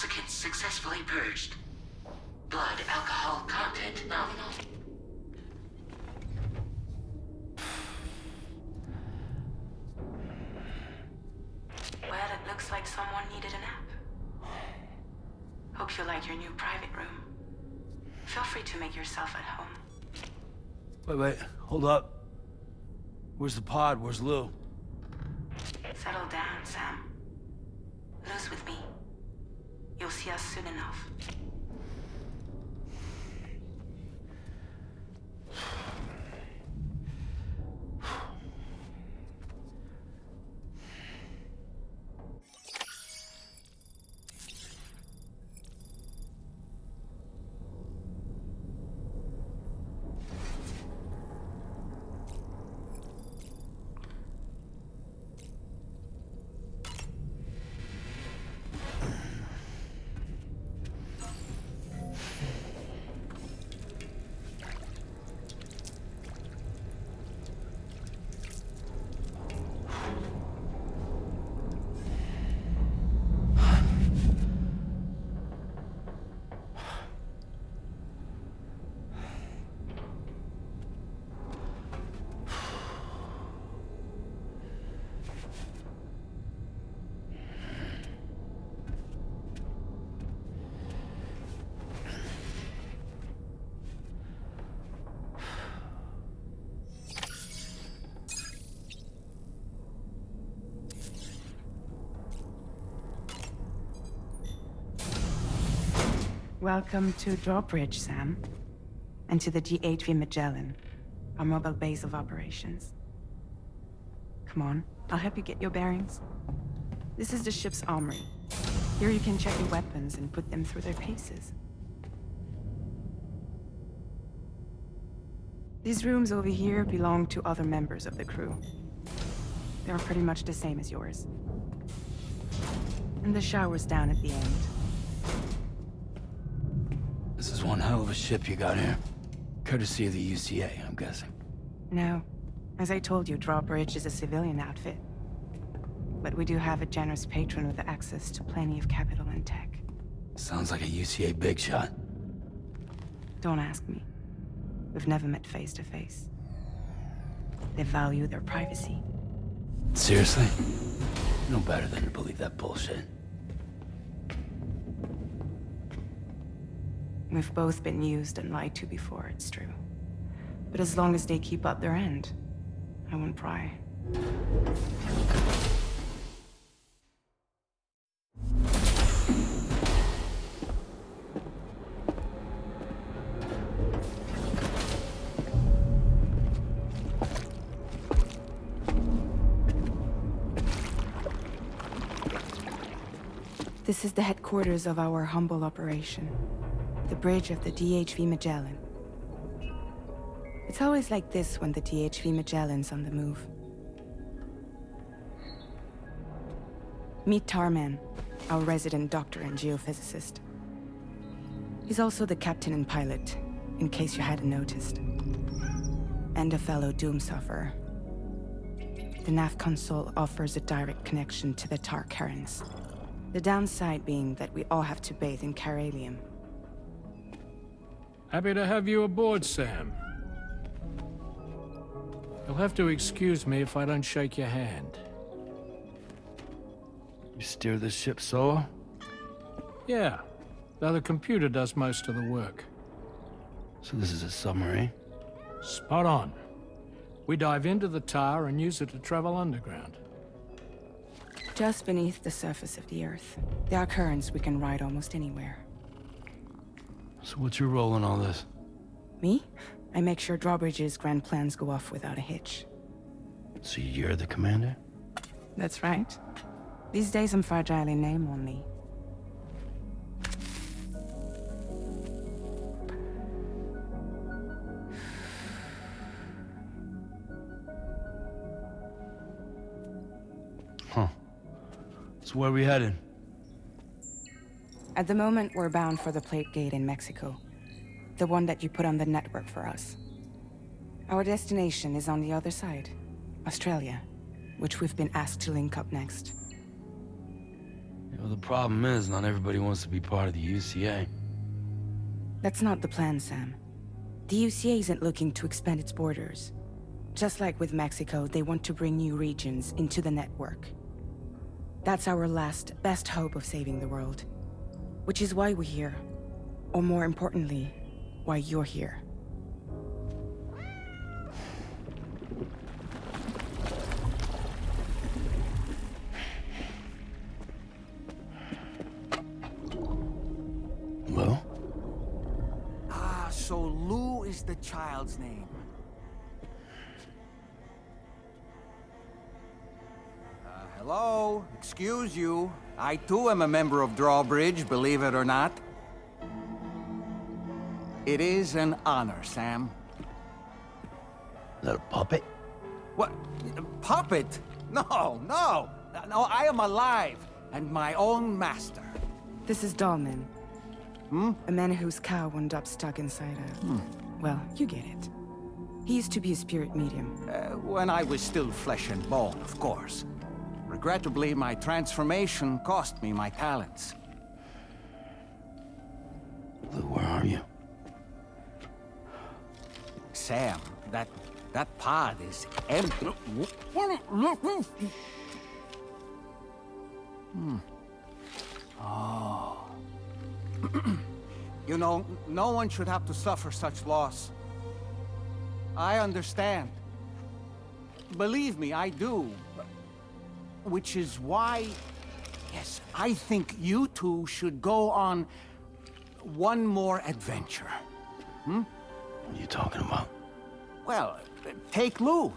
Intoxicants successfully purged. Blood alcohol content nominal. Well, it looks like someone needed a nap. Hope you like your new private room. Feel free to make yourself at home. Wait, hold up. Where's the pod? Where's Lou? Settle down, Sam. Lou's with me. You'll see us soon enough. Welcome to Drawbridge, Sam. And to the GHV Magellan, our mobile base of operations. Come on, I'll help you get your bearings. This is the ship's armory. Here you can check your weapons and put them through their paces. These rooms over here belong to other members of the crew. They're pretty much the same as yours. And the shower's down at the end. This is one hell of a ship you got here. Courtesy of the UCA, I'm guessing. No. As I told you, Drawbridge is a civilian outfit. But we do have a generous patron with access to plenty of capital and tech. Sounds like a UCA big shot. Don't ask me. We've never met face to face. They value their privacy. Seriously? No better than to believe that bullshit. We've both been used and lied to before, it's true. But as long as they keep up their end, I won't pry. This is the headquarters of our humble operation. The bridge of the DHV Magellan. It's always like this when the DHV Magellan's on the move. Meet Tarman, our resident doctor and geophysicist. He's also the captain and pilot, in case you hadn't noticed. And a fellow doom sufferer. The nav console offers a direct connection to the tar currents. The downside being that we all have to bathe in caralium. Happy to have you aboard, Sam. You'll have to excuse me if I don't shake your hand. You steer this ship solo? Yeah, though the computer does most of the work. So this is a submarine? Spot on. We dive into the tar and use it to travel underground. Just beneath the surface of the Earth, there are currents we can ride almost anywhere. So what's your role in all this? Me? I make sure Drawbridge's grand plans go off without a hitch. So you're the commander? That's right. These days I'm fragile in name only. Huh. So where are we headed? At the moment, we're bound for the Plate Gate in Mexico. The one that you put on the network for us. Our destination is on the other side, Australia, which we've been asked to link up next. Well, the problem is, not everybody wants to be part of the UCA. That's not the plan, Sam. The UCA isn't looking to expand its borders. Just like with Mexico, they want to bring new regions into the network. That's our last, best hope of saving the world. Which is why we're here. Or more importantly, why you're here. Lou? Ah, so Lou is the child's name. Hello? Excuse you. I too am a member of Drawbridge, believe it or not. It is an honor, Sam. Is that a puppet? What? Puppet? No, no! No, I am alive, and my own master. This is Dahlman. A man whose cow wound up stuck inside a... Well, you get it. He used to be a spirit medium. When I was still flesh and bone, of course. Regrettably, my transformation cost me my talents. Lou, where are you? Sam, that pod is empty. Oh. You know, no one should have to suffer such loss. I understand. Believe me, I do. Which is why, yes, I think you two should go on one more adventure. What are you talking about? Well, take Lou.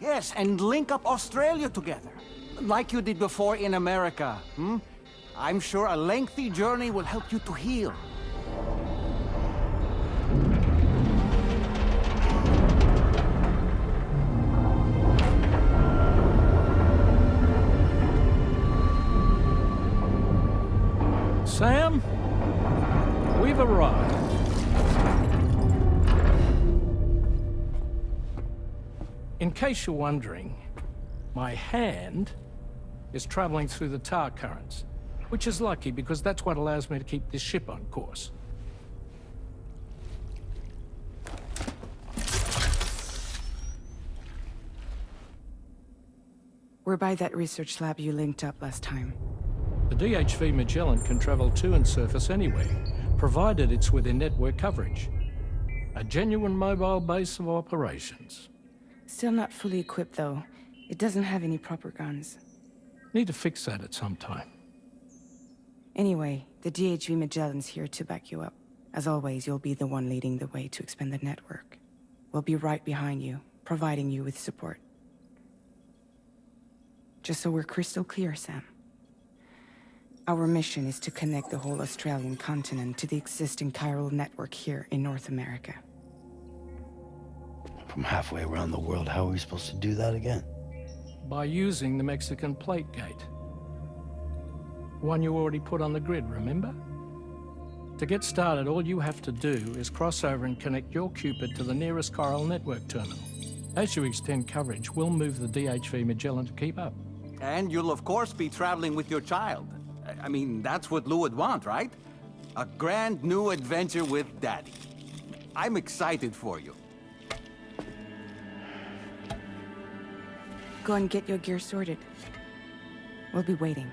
Yes, and link up Australia together. Like you did before in America. I'm sure a lengthy journey will help you to heal. Sam, we've arrived. In case you're wondering, my hand is traveling through the tar currents, which is lucky because that's what allows me to keep this ship on course. We're by that research lab you linked up last time. The DHV Magellan can travel to and surface anywhere, provided it's within network coverage. A genuine mobile base of operations. Still not fully equipped, though. It doesn't have any proper guns. Need to fix that at some time. Anyway, the DHV Magellan's here to back you up. As always, you'll be the one leading the way to expand the network. We'll be right behind you, providing you with support. Just so we're crystal clear, Sam. Our mission is to connect the whole Australian continent to the existing chiral network here in North America. From halfway around the world, how are we supposed to do that again? By using the Mexican plate gate. One you already put on the grid, remember? To get started, all you have to do is cross over and connect your Cupid to the nearest chiral network terminal. As you extend coverage, we'll move the DHV Magellan to keep up. And you'll of course be traveling with your child. I mean, that's what Lou would want, right? A grand new adventure with Daddy. I'm excited for you. Go and get your gear sorted. We'll be waiting.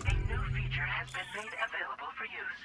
A new feature has been made available for use.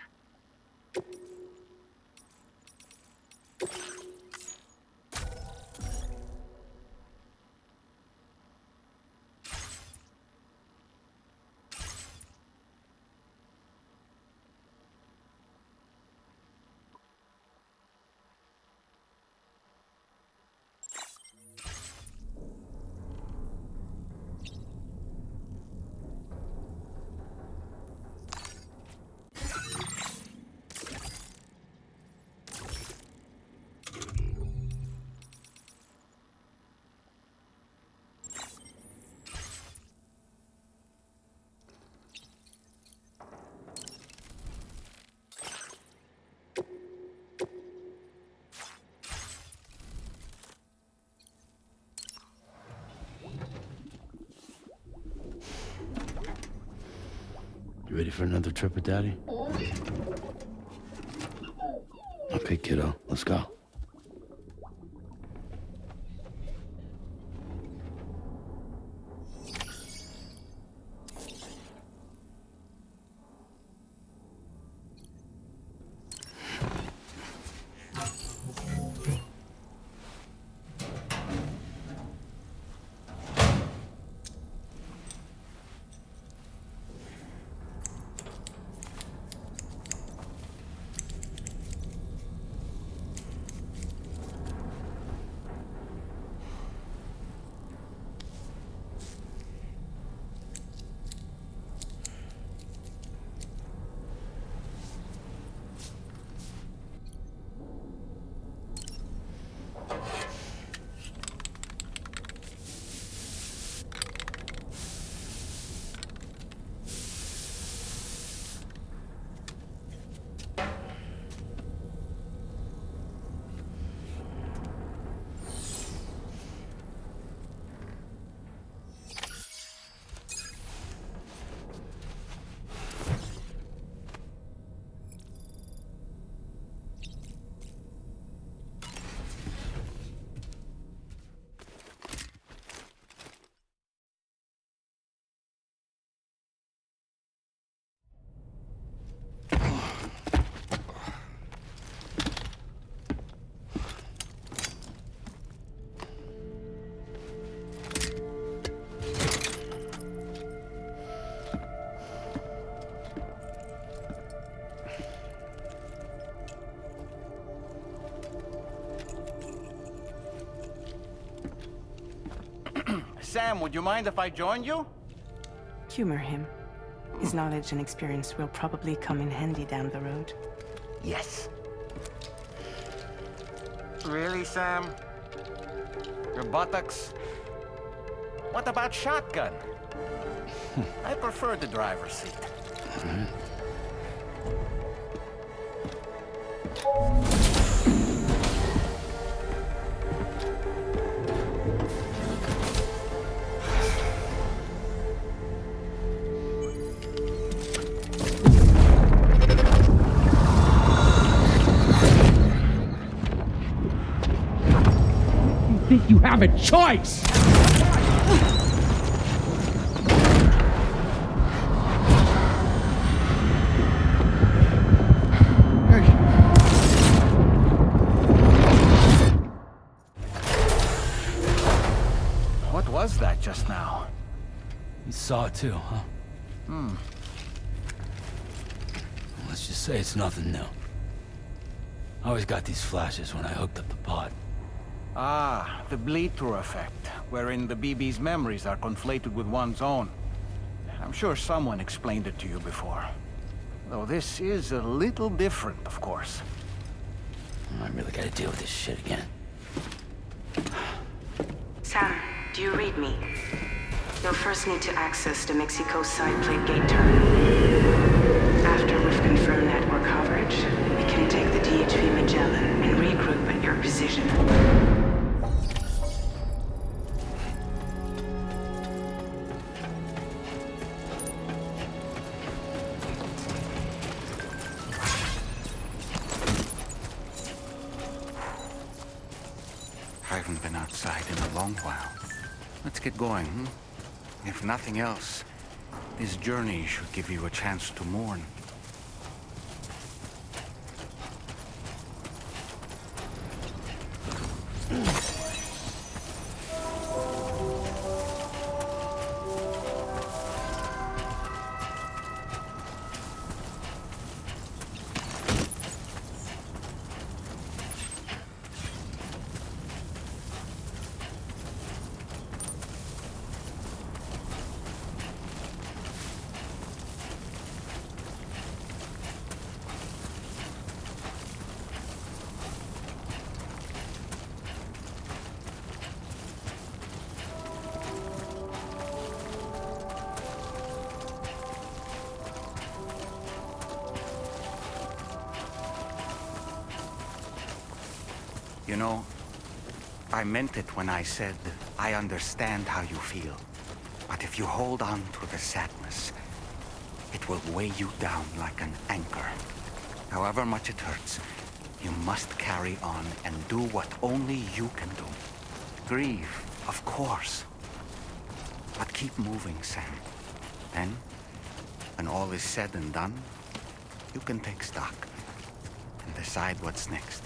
ready for another trip with Daddy? Okay, kiddo, let's go. Sam, would you mind if I joined you? Humor him. His knowledge and experience will probably come in handy down the road. Yes. Really, Sam? Your buttocks? What about shotgun? I prefer the driver's seat. Think you have a choice? What was that just now? You saw it too, huh? Let's just say it's nothing new. I always got these flashes when I hooked up the pod. Ah, the bleed-through effect, wherein the BB's memories are conflated with one's own. I'm sure someone explained it to you before. Though this is a little different, of course. I really gotta deal with this shit again. Sam, do you read me? You'll first need to access the Mexico side plate gate terminal. After we've confirmed network coverage, we can take the DHV Magellan and regroup at your position. I haven't been outside in a long while. Let's get going, hmm? If nothing else, this journey should give you a chance to mourn. You know, I meant it when I said, I understand how you feel. But if you hold on to the sadness, It will weigh you down like an anchor. However much it hurts, you must carry on and do what only you can do. Grieve, of course. But keep moving, Sam. Then, when all is said and done, you can take stock and decide what's next.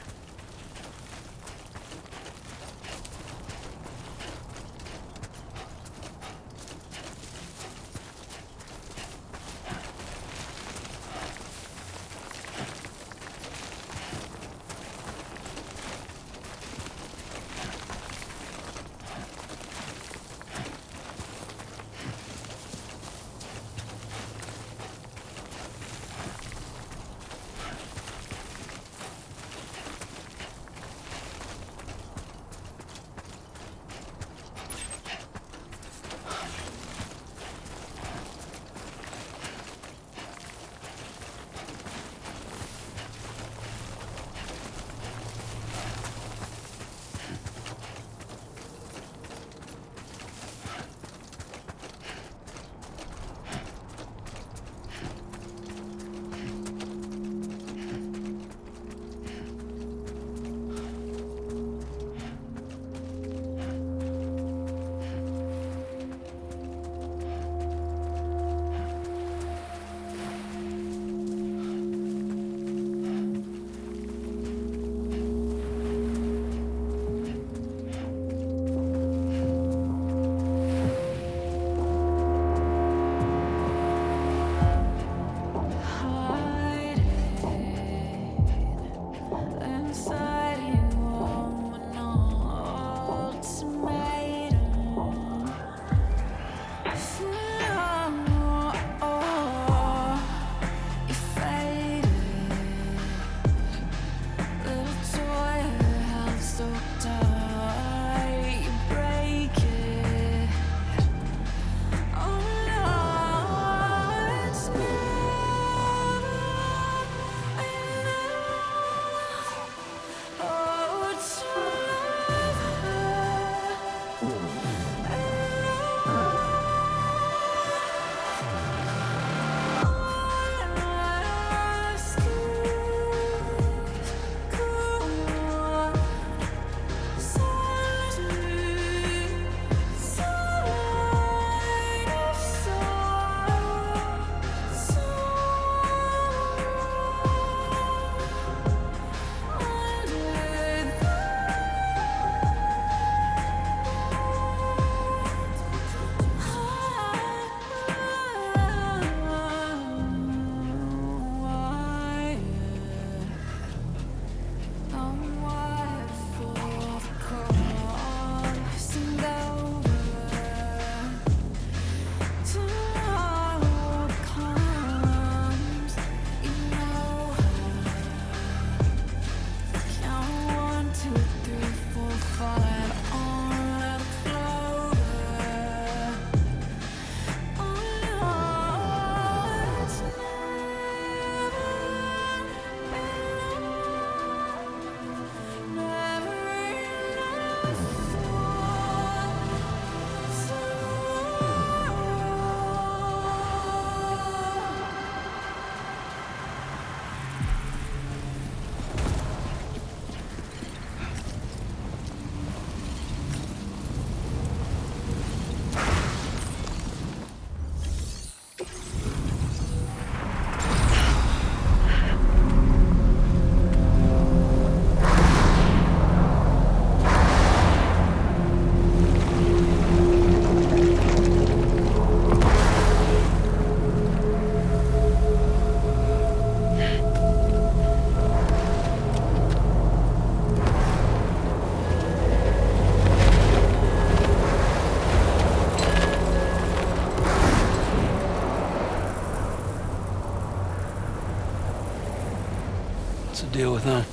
deal with them?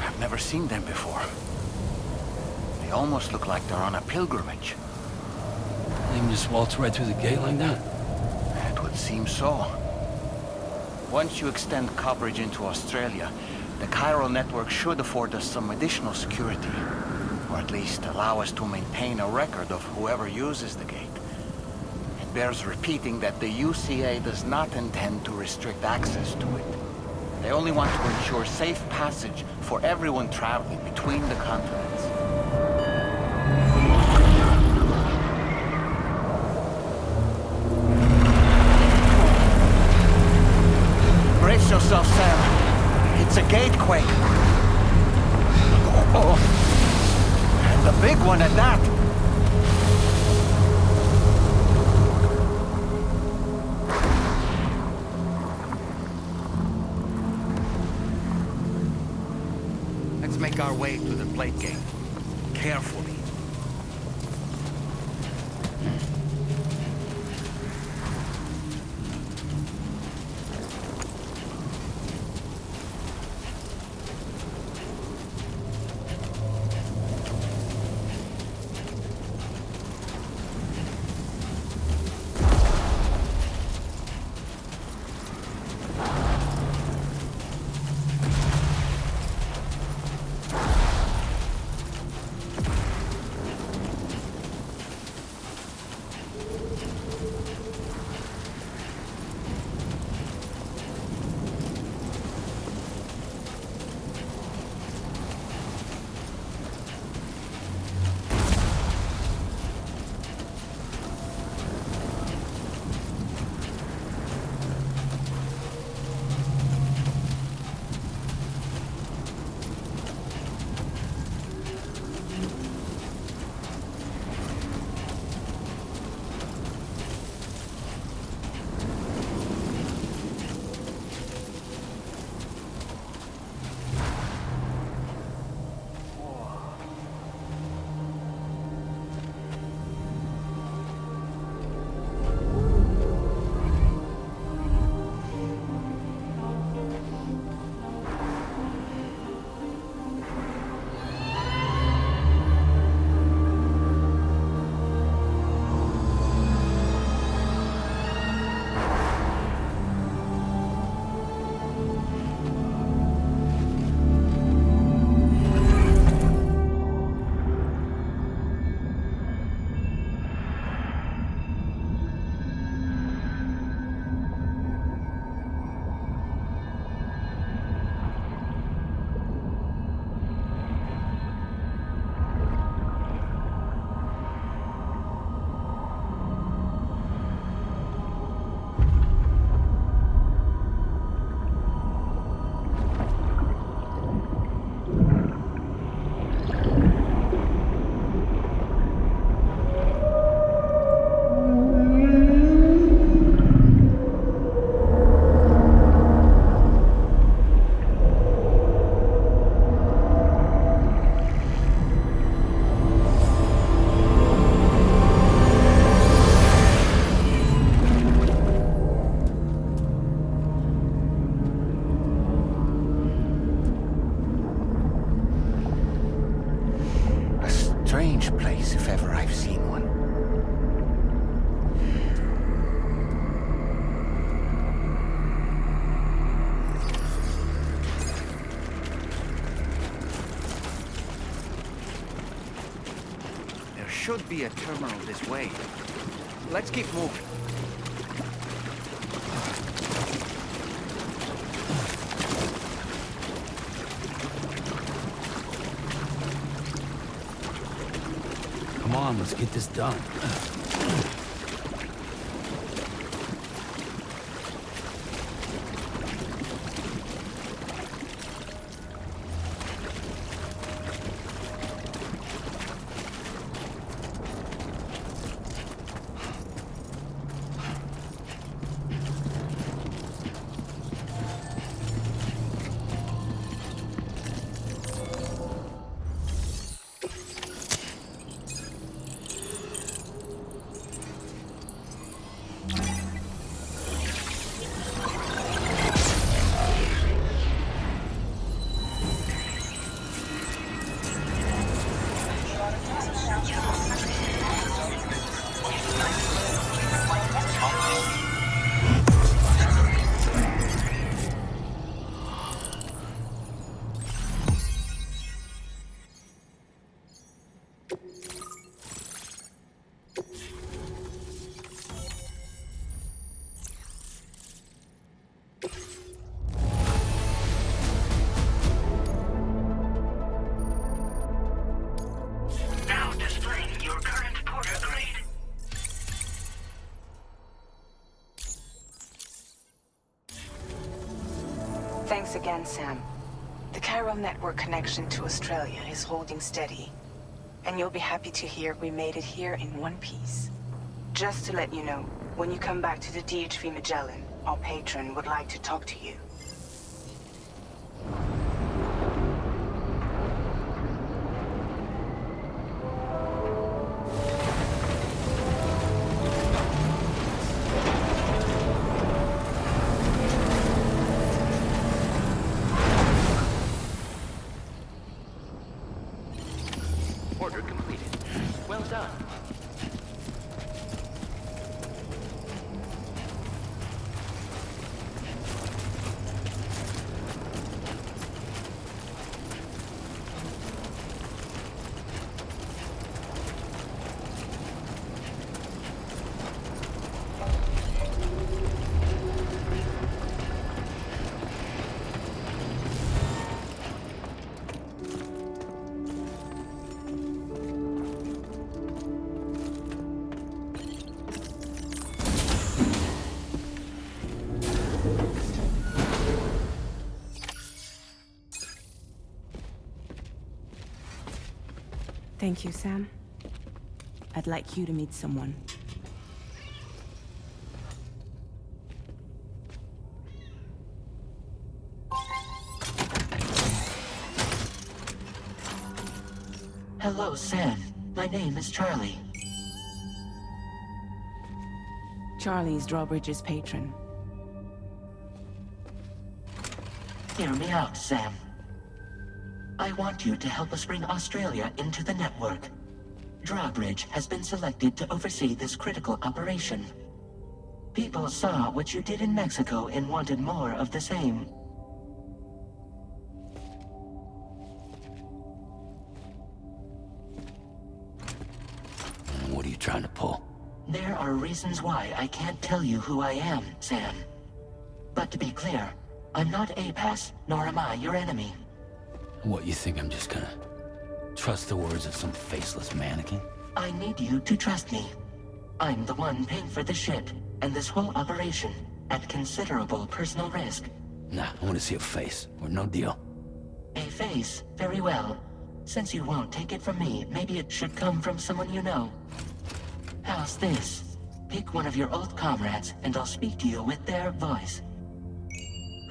I've never seen them before. They almost look like they're on a pilgrimage. They can just waltz right through the gate like that? It would seem so. Once you extend coverage into Australia, the chiral network should afford us some additional security. Or at least allow us to maintain a record of whoever uses the gate. And bears repeating that the UCA does not intend to restrict access to it. They only want to ensure safe passage for everyone traveling between the continents. Brace yourself, Sam. It's a gatequake. Oh, and a big one at that. Let's make our way to the plate gate. Carefully. Strange place, if ever I've seen one. There should be a terminal this way. Let's keep moving. Come on, let's get this done. Thanks again, Sam. The chiral network connection to Australia is holding steady. And you'll be happy to hear we made it here in one piece. Just to let you know, when you come back to the DHV Magellan, our patron would like to talk to you. Order completed. Well done. Thank you, Sam. I'd like you to meet someone. Hello, Sam. My name is Charlie. Charlie's Drawbridge's patron. Hear me out, Sam. I want you to help us bring Australia into the network. Drawbridge has been selected to oversee this critical operation. People saw what you did in Mexico and wanted more of the same. What are you trying to pull? There are reasons why I can't tell you who I am, Sam. But to be clear, I'm not APAS, nor am I your enemy. What, you think I'm just gonna trust the words of some faceless mannequin? I need you to trust me. I'm the one paying for the ship and this whole operation at considerable personal risk. Nah, I want to see a face, or no deal. A face? Very well. Since you won't take it from me, maybe it should come from someone you know. How's this? Pick one of your old comrades, and I'll speak to you with their voice.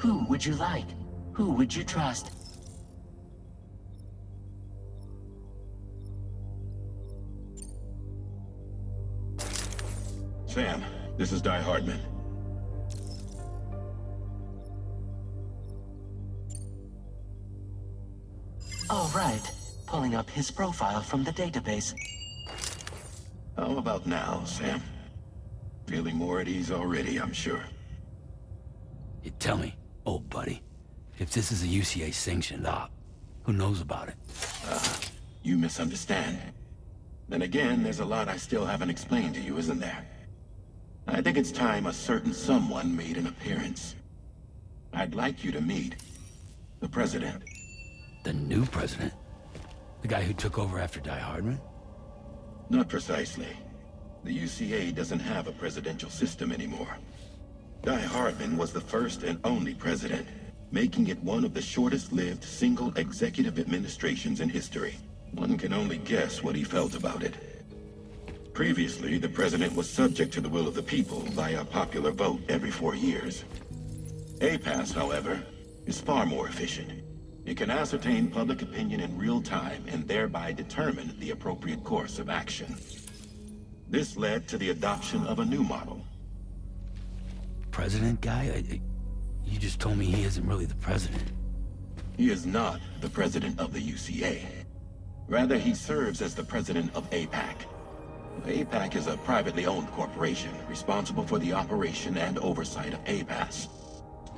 Who would you like? Who would you trust? Sam, this is Die Hardman. All right. Pulling up his profile from the database. How about now, Sam? Feeling more at ease already, I'm sure. You tell me, old buddy, if this is a UCA sanctioned op, who knows about it? You misunderstand. Then again, there's a lot I still haven't explained to you, isn't there? I think it's time a certain someone made an appearance. I'd like you to meet the President. The new president? The guy who took over after Die Hardman? Not precisely. The UCA doesn't have a presidential system anymore. Die Hardman was the first and only president, making it one of the shortest-lived single executive administrations in history. One can only guess what he felt about it. Previously, the president was subject to the will of the people via popular vote every 4 years. APAS, however, is far more efficient. It can ascertain public opinion in real time and thereby determine the appropriate course of action. This led to the adoption of a new model. President guy? You just told me he isn't really the president. He is not the president of the UCA. Rather, he serves as the president of APAC. APAC is a privately owned corporation responsible for the operation and oversight of APAS,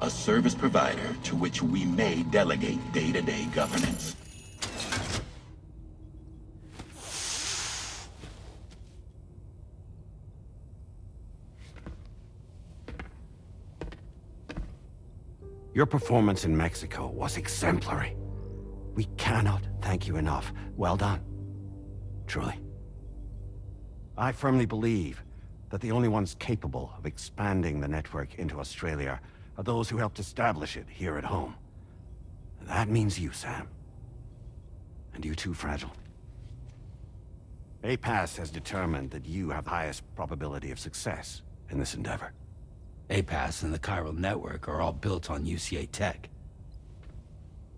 a service provider to which we may delegate day-to-day governance. Your performance in Mexico was exemplary. We cannot thank you enough. Well done. Truly. I firmly believe that the only ones capable of expanding the network into Australia are those who helped establish it here at home. That means you, Sam. And you too, Fragile. APAS has determined that you have the highest probability of success in this endeavor. APAS and the chiral network are all built on UCA tech.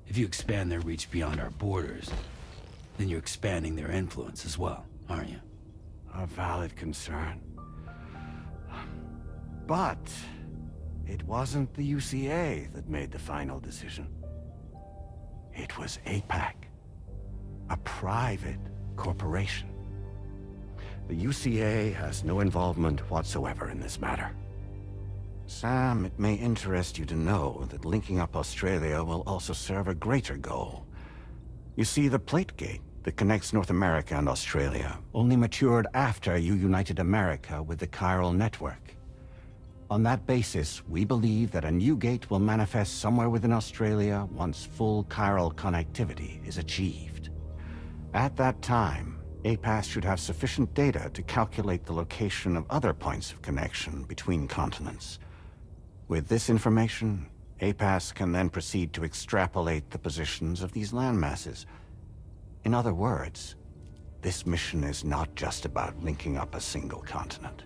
If you expand their reach beyond our borders, then you're expanding their influence as well, aren't you? A valid concern. But it wasn't the UCA that made the final decision. It was APAC, a private corporation. The UCA has no involvement whatsoever in this matter. Sam, it may interest you to know that linking up Australia will also serve a greater goal. You see, the plate gate that connects North America and Australia only matured after you united America with the chiral network. On that basis, we believe that a new gate will manifest somewhere within Australia once full chiral connectivity is achieved. At that time, APAS should have sufficient data to calculate the location of other points of connection between continents. With this information, APAS can then proceed to extrapolate the positions of these landmasses. In other words, this mission is not just about linking up a single continent.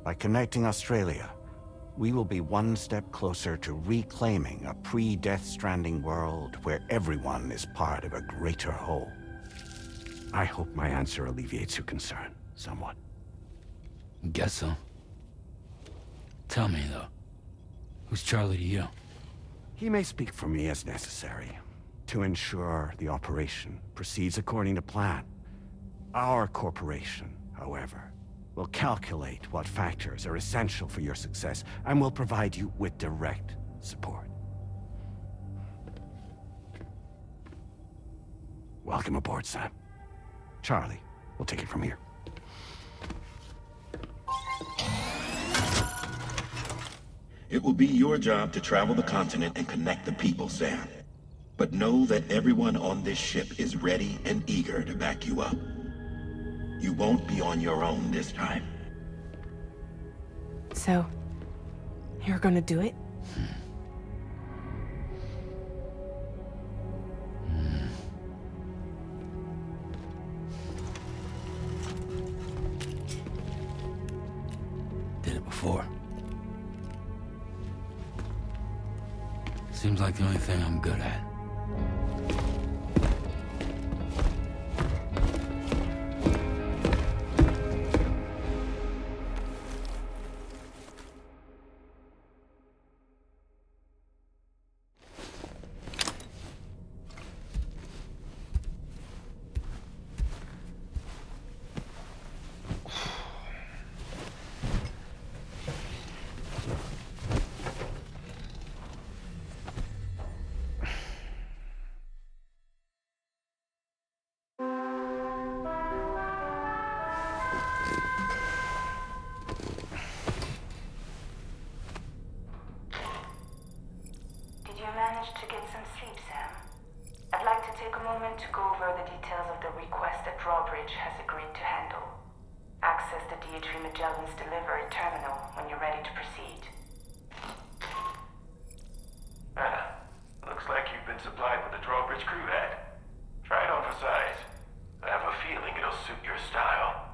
By connecting Australia, we will be one step closer to reclaiming a pre-Death Stranding world where everyone is part of a greater whole. I hope my answer alleviates your concern somewhat. Guess so. Tell me, though, who's Charlie to you? He may speak for me as necessary to ensure the operation proceeds according to plan. Our corporation, however, will calculate what factors are essential for your success and will provide you with direct support. Welcome aboard, Sam. Charlie, we'll take it from here. It will be your job to travel the continent and connect the people, Sam. But know that everyone on this ship is ready and eager to back you up. You won't be on your own this time. So, you're gonna do it? Did it before. Seems like the only thing I'm good at. To get some sleep, Sam. I'd like to take a moment to go over the details of the request that Drawbridge has agreed to handle. Access the D.H.V. Magellan's delivery terminal when you're ready to proceed. Looks like you've been supplied with the Drawbridge crew hat. Try it on for size. I have a feeling it'll suit your style.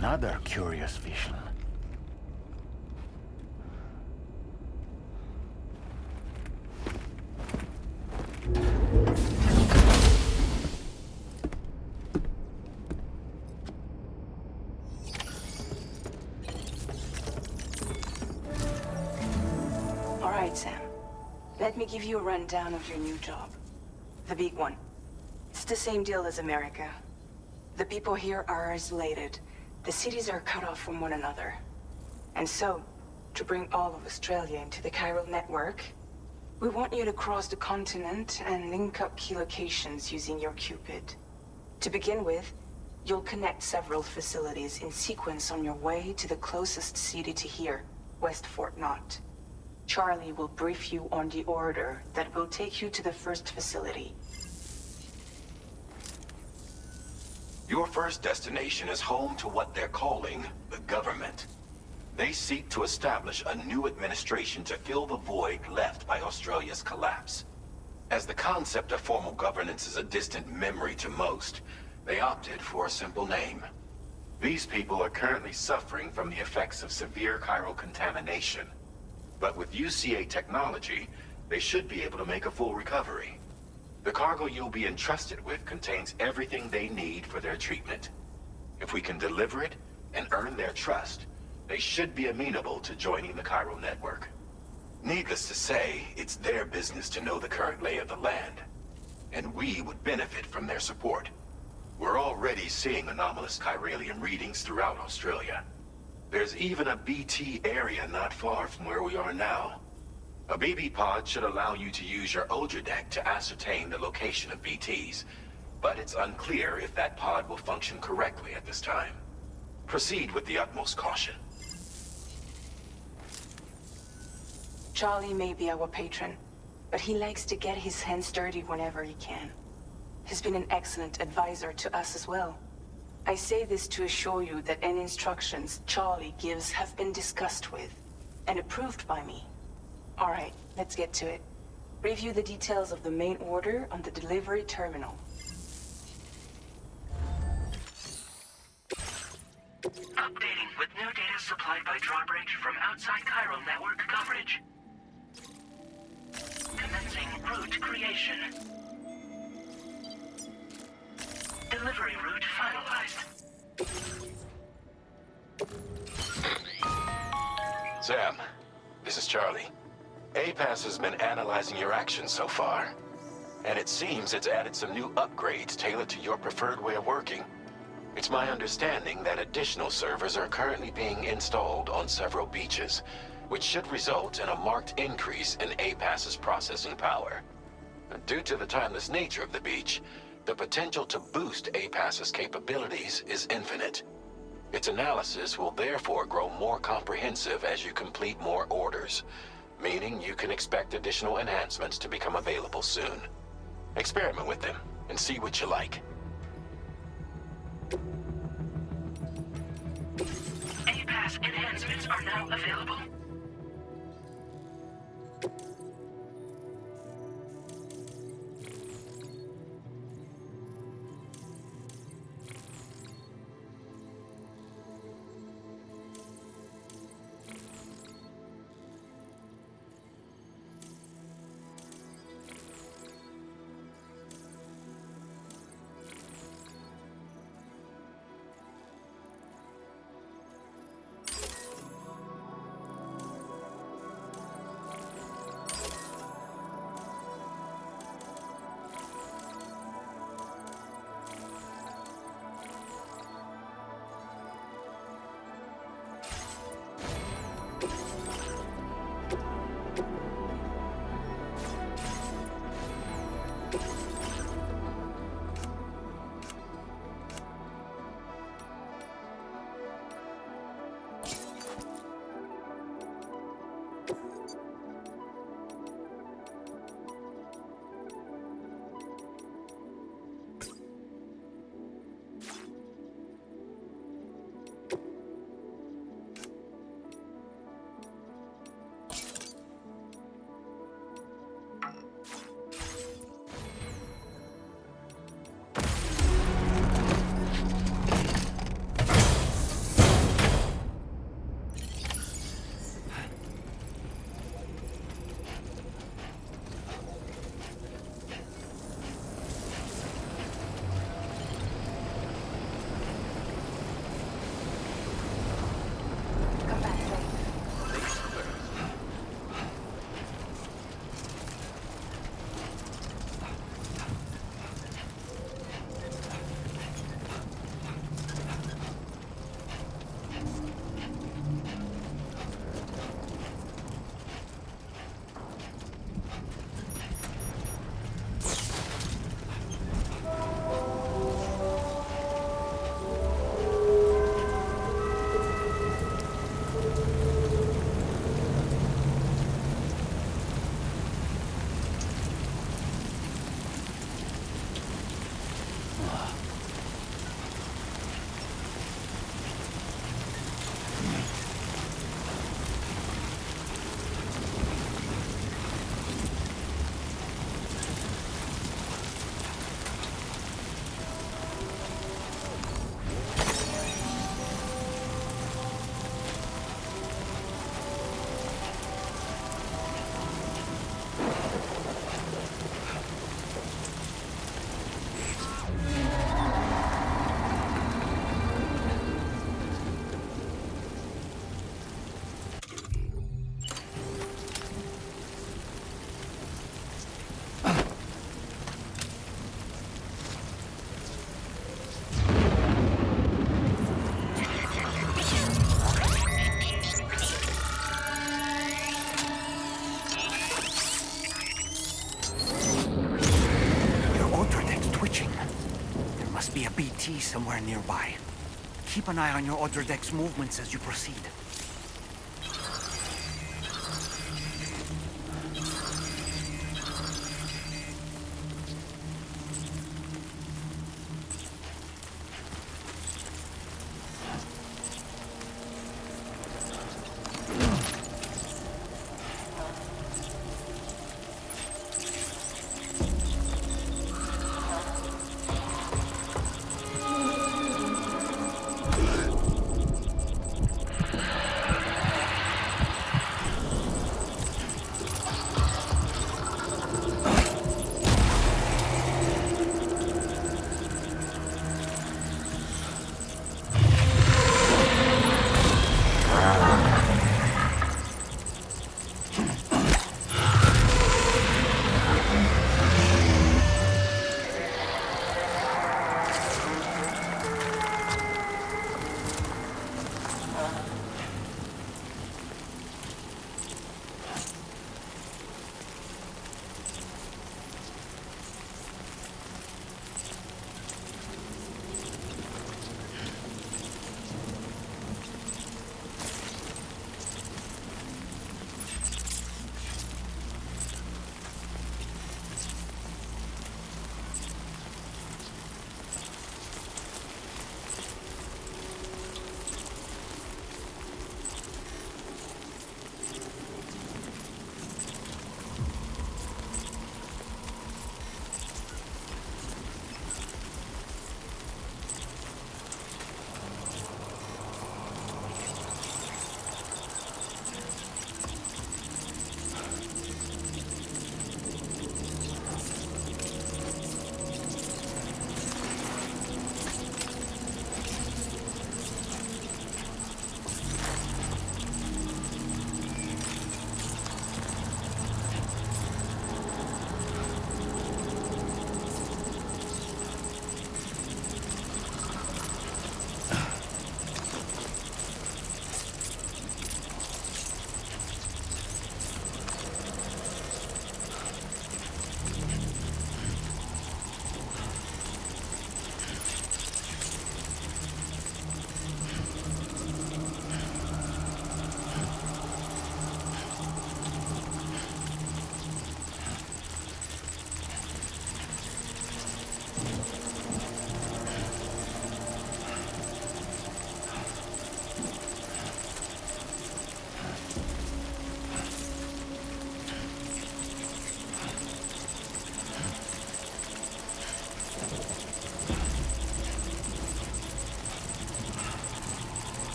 Another curious vision. All right, Sam. Let me give you a rundown of your new job. The big one. It's the same deal as America. The people here are isolated. The cities are cut off from one another. And so, to bring all of Australia into the chiral network, we want you to cross the continent and link up key locations using your Cupid. To begin with, you'll connect several facilities in sequence on your way to the closest city to here, West Fort Knott. Charlie will brief you on the order that will take you to the first facility. Your first destination is home to what they're calling the government. They seek to establish a new administration to fill the void left by Australia's collapse. As the concept of formal governance is a distant memory to most, they opted for a simple name. These people are currently suffering from the effects of severe chiral contamination. But with UCA technology, they should be able to make a full recovery. The cargo you'll be entrusted with contains everything they need for their treatment. If we can deliver it and earn their trust, they should be amenable to joining the chiral network. Needless to say, it's their business to know the current lay of the land, and we would benefit from their support. We're already seeing anomalous chiralium readings throughout Australia. There's even a BT area not far from where we are now. A BB pod should allow you to use your Ultra deck to ascertain the location of BTs, but it's unclear if that pod will function correctly at this time. Proceed with the utmost caution. Charlie may be our patron, but he likes to get his hands dirty whenever he can. He's been an excellent advisor to us as well. I say this to assure you that any instructions Charlie gives have been discussed with and approved by me. All right, let's get to it. Review the details of the main order on the delivery terminal. Updating with new data supplied by drawbridge from outside chiral network coverage. Commencing route creation. Delivery route finalized. Sam, this is Charlie. APAS has been analyzing your actions so far, and it seems it's added some new upgrades tailored to your preferred way of working. It's my understanding that additional servers are currently being installed on several beaches, which should result in a marked increase in APAS's processing power. Due to the timeless nature of the beach, the potential to boost APAS's capabilities is infinite. Its analysis will therefore grow more comprehensive as you complete more orders, meaning you can expect additional enhancements to become available soon. Experiment with them and see what you like. APAS enhancements are now available. must be a BT somewhere nearby. Keep an eye on your other deck's movements as you proceed.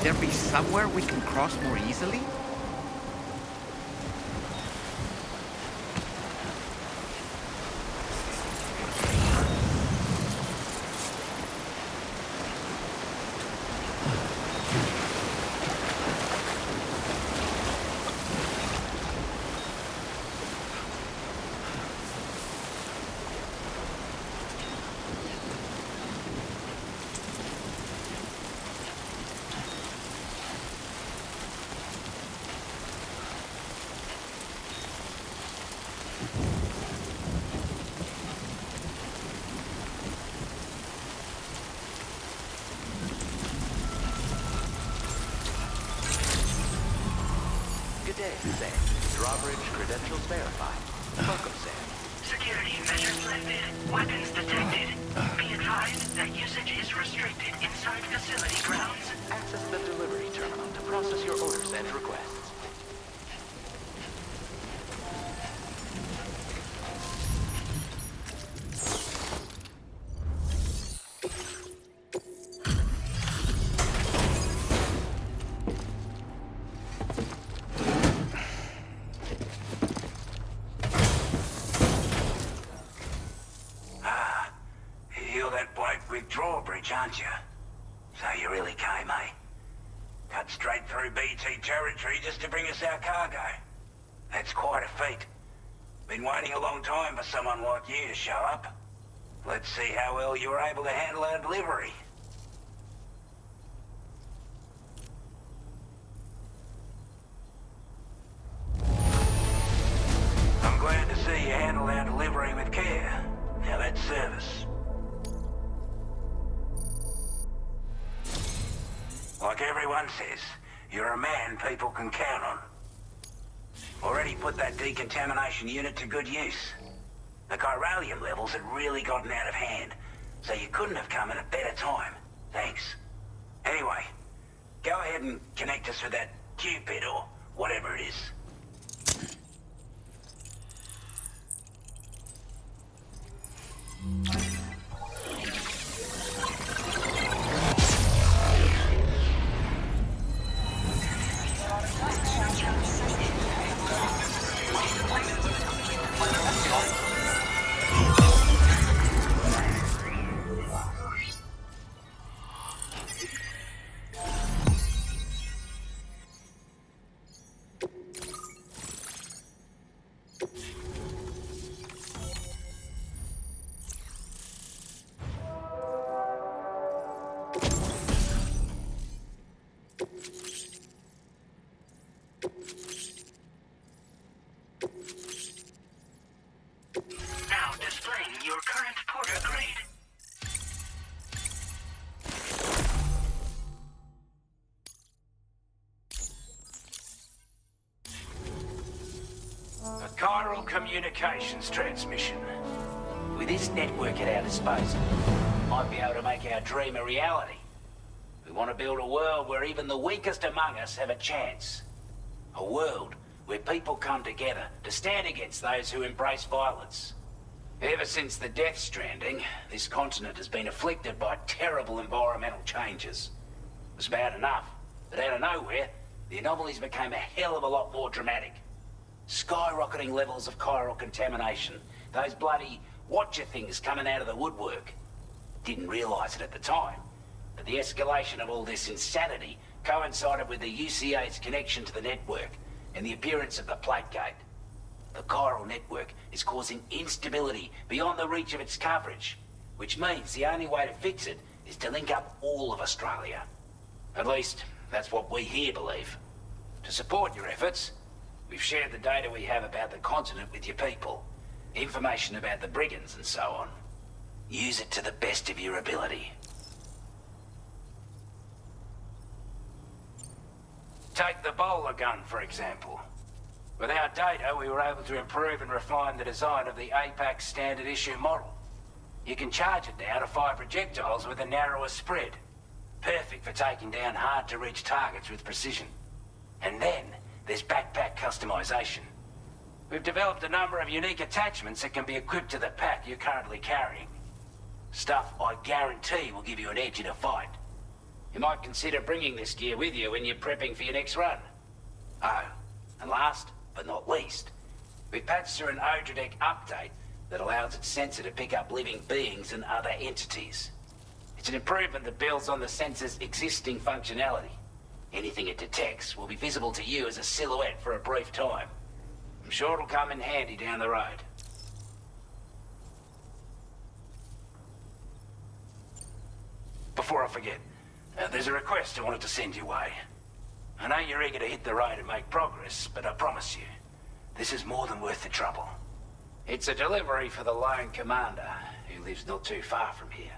there be somewhere we can cross more easily? Good day, Sam. Drawbridge credentials verified. Welcome, Sam. Security measures lifted. Weapons detected. Be advised that usage is restricted inside facility grounds. Access the delivery terminal to process your orders and requests. Drawbridge, aren't you? So you really came, eh? Cut straight through BT territory just to bring us our cargo. That's quite a feat. Been waiting a long time for someone like you to show up. Let's see how well you were able to handle our delivery. I'm glad to see you handled our delivery with care. Now that's service. Like everyone says, you're a man people can count on. Already put that decontamination unit to good use. The chiralium levels had really gotten out of hand, so you couldn't have come at a better time. Thanks. Anyway, go ahead and connect us with that Cupid or whatever it is. Now displaying your current porter grade. A chiral communications transmission. With this network at our disposal, we might be able to make our dream a reality. We want to build a world where even the weakest among us have a chance. A world where people come together to stand against those who embrace violence. Ever since the death stranding, this continent has been afflicted by terrible environmental changes. It was bad enough, but out of nowhere, the anomalies became a hell of a lot more dramatic. Skyrocketing levels of chiral contamination, those bloody watcher things coming out of the woodwork. Didn't realize it at the time, but the escalation of all this insanity coincided with the UCA's connection to the network and the appearance of the plate gate. The chiral network is causing instability beyond the reach of its coverage, which means the only way to fix it is to link up all of Australia. At least, that's what we here believe. To support your efforts, we've shared the data we have about the continent with your people, information about the brigands and so on. Use it to the best of your ability. Take the bowler gun, for example. With our data, we were able to improve and refine the design of the APAC standard issue model. You can charge it now to fire projectiles with a narrower spread. Perfect for taking down hard-to-reach targets with precision. And then, there's backpack customization. We've developed a number of unique attachments that can be equipped to the pack you're currently carrying. Stuff I guarantee will give you an edge in a fight. You might consider bringing this gear with you when you're prepping for your next run. Oh, and last but not least, we patched through an Odradek update that allows its sensor to pick up living beings and other entities. It's an improvement that builds on the sensor's existing functionality. Anything it detects will be visible to you as a silhouette for a brief time. I'm sure it'll come in handy down the road. Before I forget, there's a request I wanted to send your way. I know you're eager to hit the road and make progress, but I promise you, this is more than worth the trouble. It's a delivery for the lone commander, who lives not too far from here.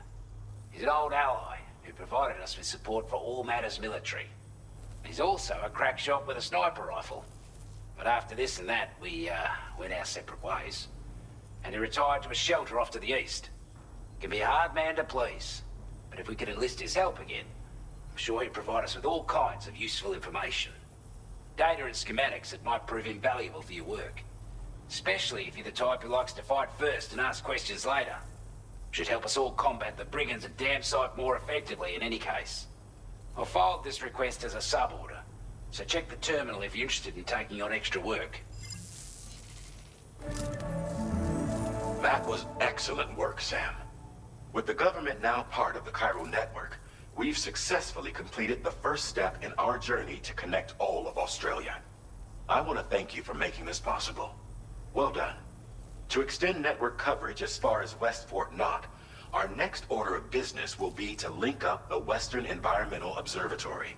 He's an old ally who provided us with support for all matters military. He's also a crack shot with a sniper rifle. But after this and that, we went our separate ways. And he retired to a shelter off to the east. He can be a hard man to please, but if we could enlist his help again, I'm sure he'd provide us with all kinds of useful information. Data and schematics that might prove invaluable for your work. Especially if you're the type who likes to fight first and ask questions later. Should help us all combat the brigands a damn sight more effectively in any case. I'll filed this request as a sub-order, so check the terminal if you're interested in taking on extra work. That was excellent work, Sam. With the government now part of the Chiral network, we've successfully completed the first step in our journey to connect all of Australia. I want to thank you for making this possible. Well done. To extend network coverage as far as West Fort Knott, our next order of business will be to link up the Western Environmental Observatory.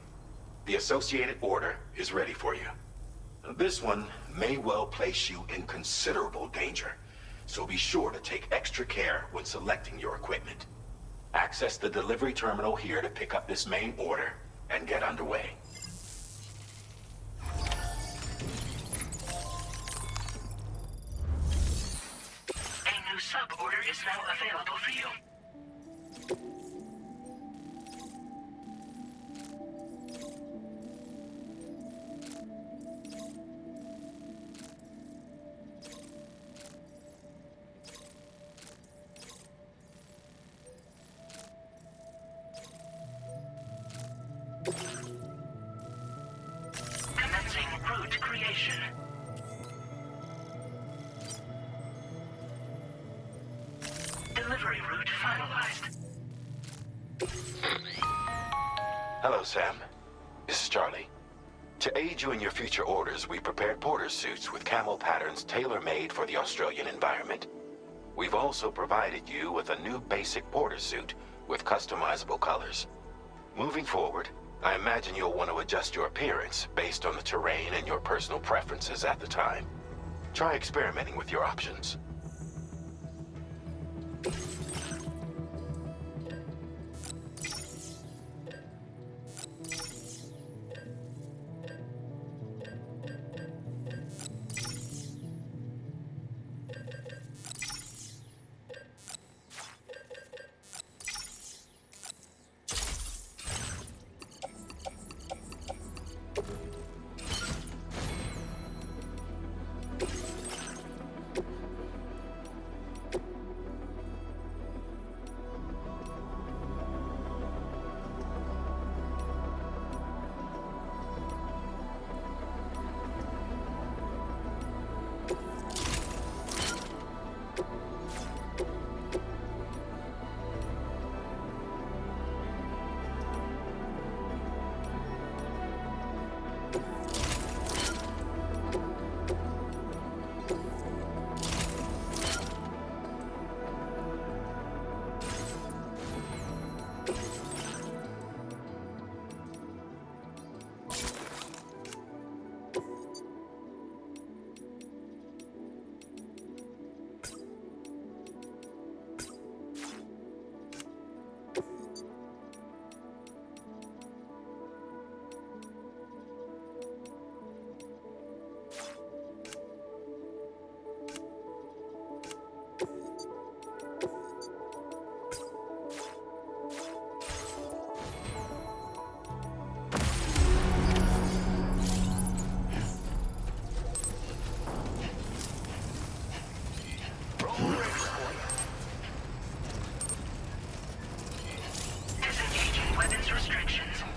The associated order is ready for you. This one may well place you in considerable danger, so be sure to take extra care when selecting your equipment. Access the delivery terminal here to pick up this main order and get underway. A new sub-order is now available for you. Commencing route creation. Delivery route finalized. Hello, Sam. This is Charlie. To aid you in your future orders, we prepared porter suits with camel patterns tailor-made for the Australian environment. We've also provided you with a new basic porter suit with customizable colors. Moving forward, I imagine you'll want to adjust your appearance based on the terrain and your personal preferences at the time. Try experimenting with your options.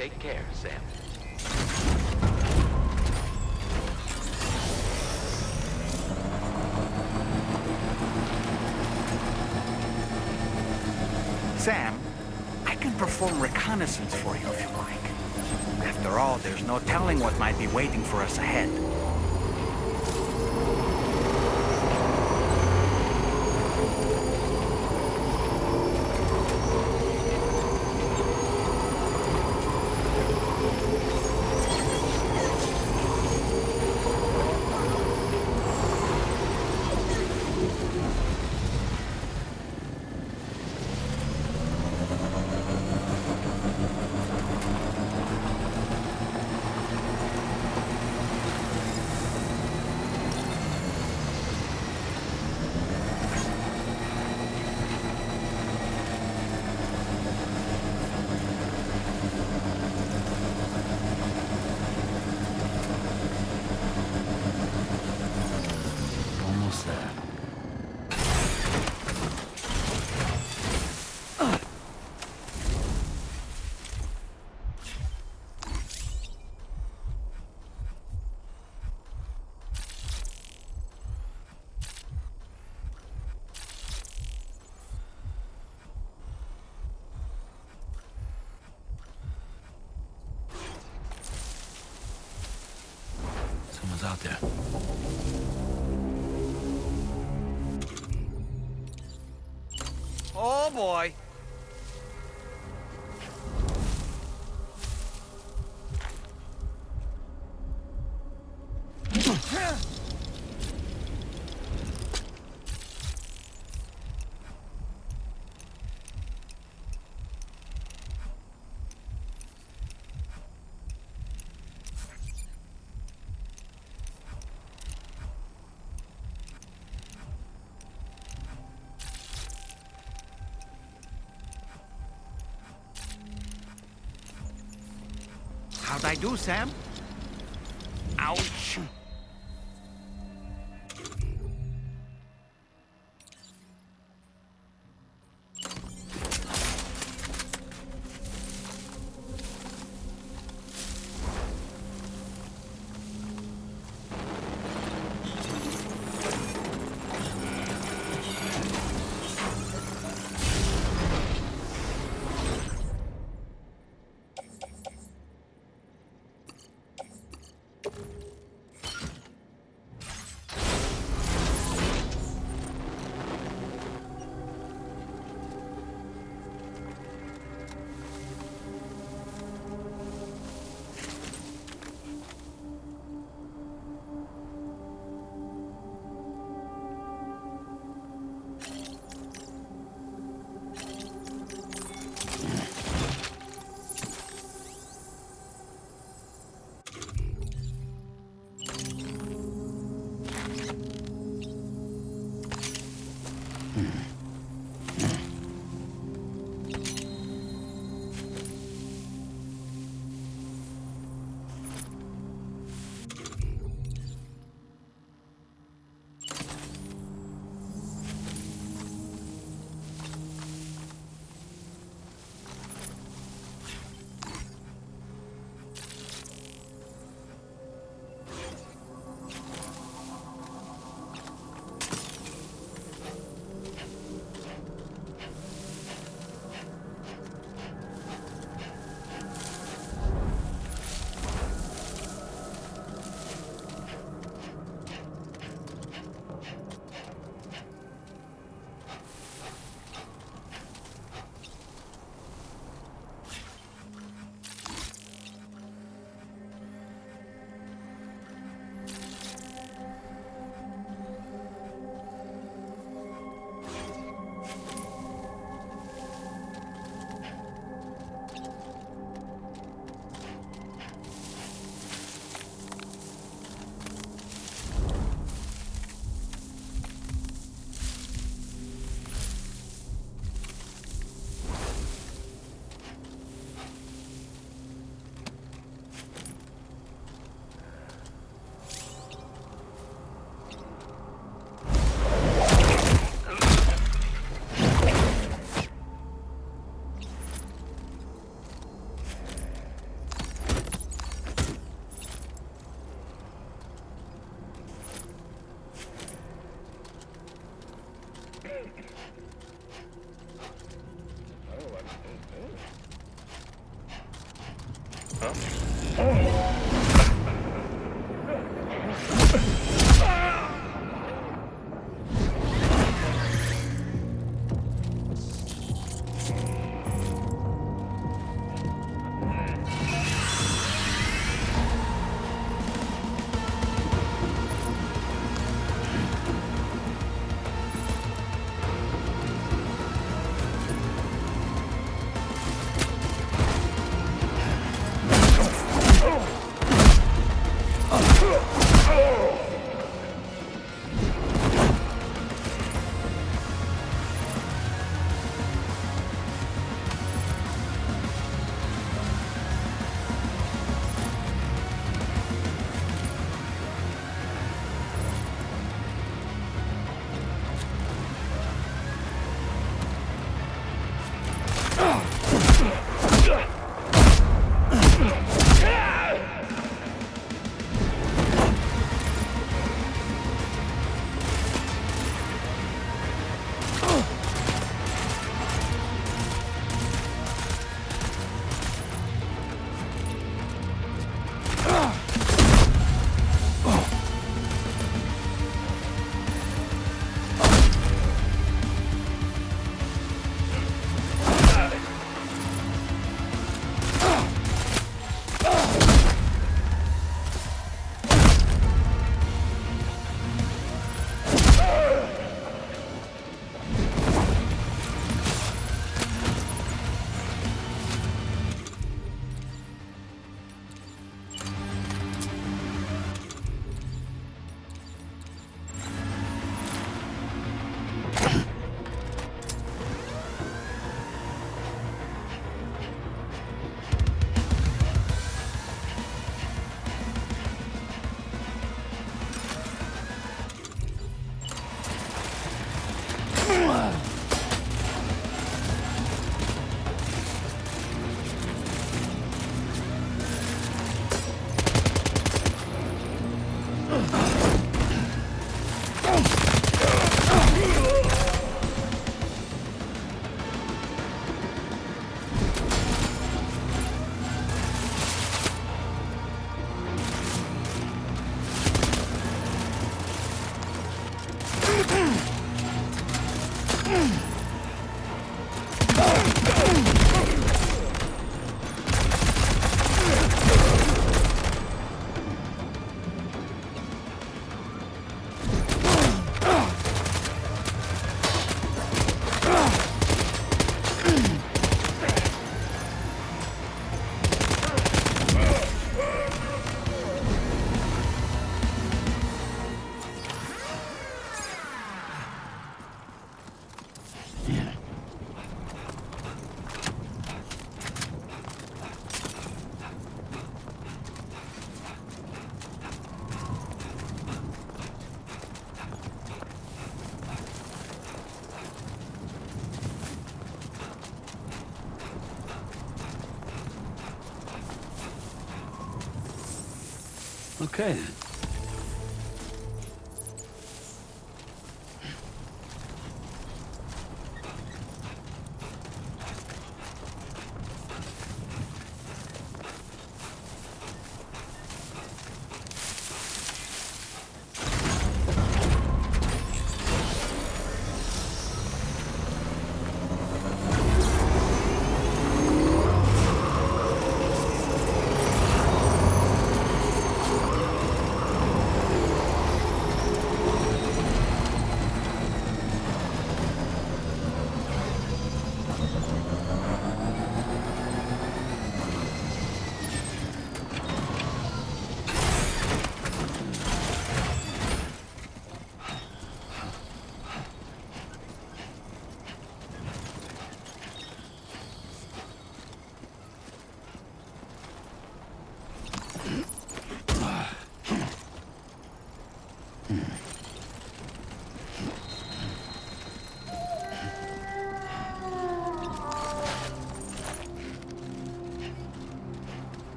Take care, Sam. Sam, I can perform reconnaissance for you if you like. After all, there's no telling what might be waiting for us ahead. Almost there. Someone's out there. Oh boy. How'd I do, Sam? Ouch. Okay then.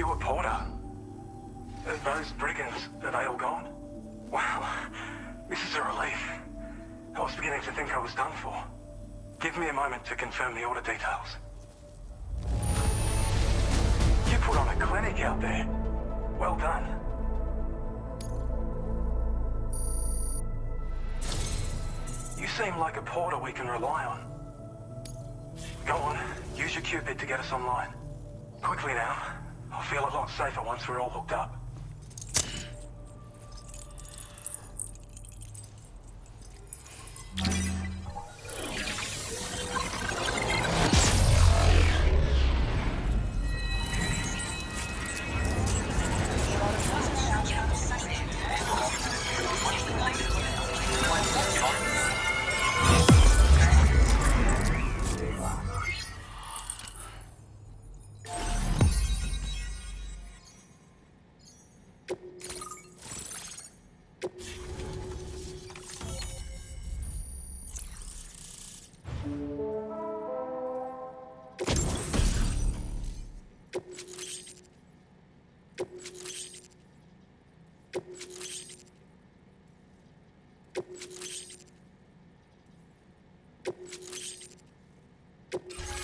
You were Porter? Those brigands, are they all gone? Wow, this is a relief. I was beginning to think I was done for. Give me a moment to confirm the order details. You put on a clinic out there. Well done. You seem like a porter we can rely on. Go on, use your Cupid to get us online. Quickly now. I'll feel a lot safer once we're all hooked up.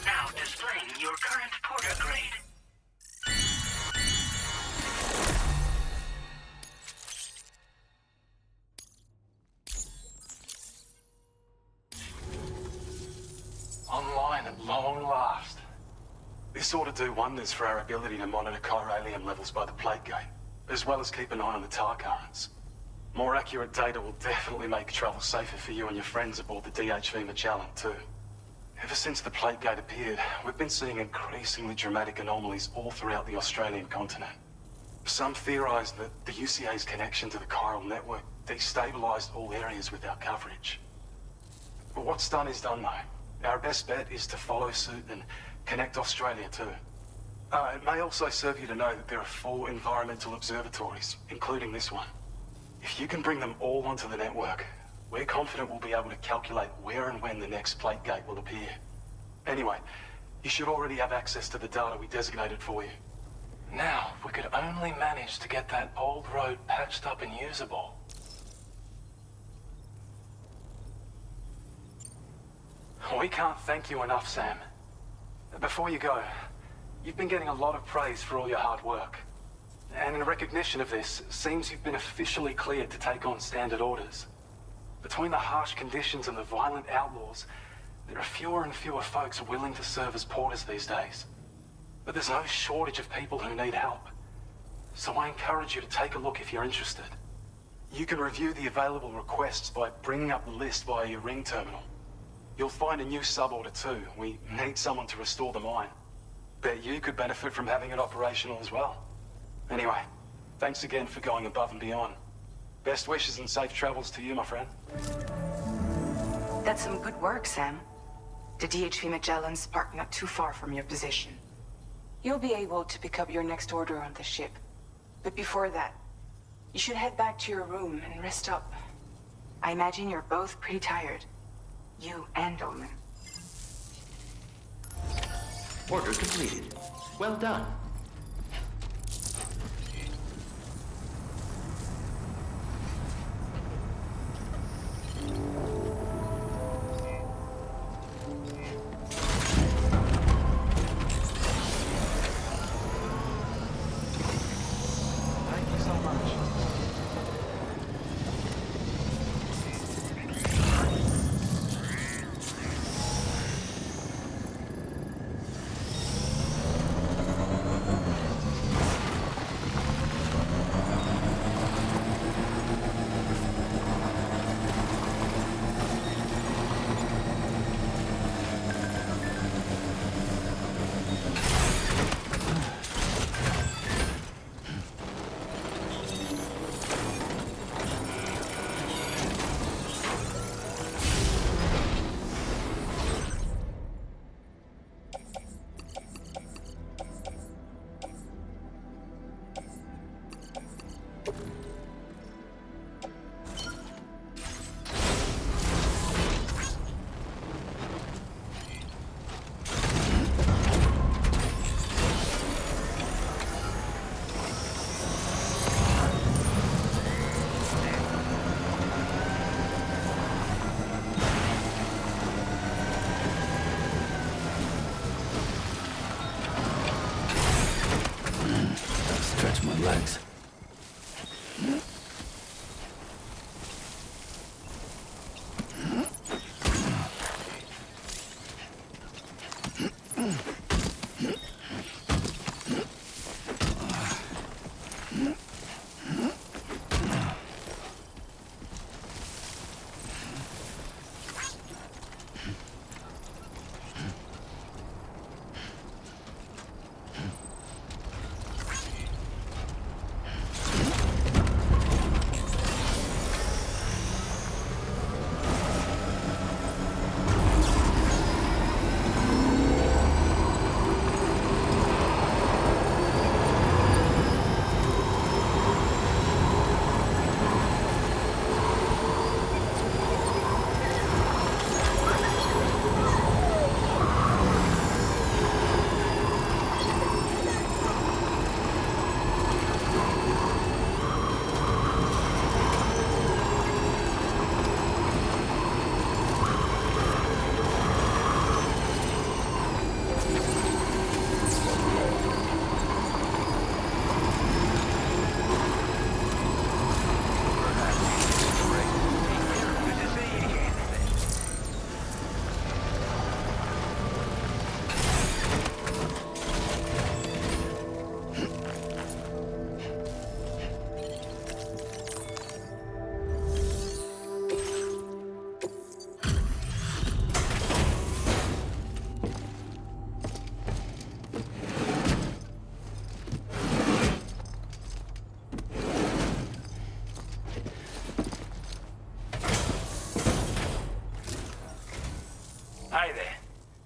Now displaying your current porter grade. Online at long last. This ought to do wonders for our ability to monitor chiralium levels by the plate gate, as well as keep an eye on the tar currents. More accurate data will definitely make travel safer for you and your friends aboard the DHV Magellan, too. Ever since the plate gate appeared, we've been seeing increasingly dramatic anomalies all throughout the Australian continent. Some theorize that the UCA's connection to the chiral network destabilized all areas with our coverage. But what's done is done, though. Our best bet is to follow suit and connect Australia, too. It may also serve you to know that there are 4 environmental observatories, including this one. If you can bring them all onto the network, we're confident we'll be able to calculate where and when the next plate gate will appear. Anyway, you should already have access to the data we designated for you. Now, if we could only manage to get that old road patched up and usable. We can't thank you enough, Sam. Before you go, you've been getting a lot of praise for all your hard work. And in recognition of this, it seems you've been officially cleared to take on standard orders. Between the harsh conditions and the violent outlaws, there are fewer and fewer folks willing to serve as porters these days. But there's no shortage of people who need help. So I encourage you to take a look if you're interested. You can review the available requests by bringing up the list via your ring terminal. You'll find a new suborder too. We need someone to restore the mine. Bet you could benefit from having it operational as well. Anyway, thanks again for going above and beyond. Best wishes and safe travels to you, my friend. That's some good work, Sam. The DHV Magellan's parked not too far from your position. You'll be able to pick up your next order on the ship. But before that, you should head back to your room and rest up. I imagine you're both pretty tired. You and Dolman. Order completed. Well done.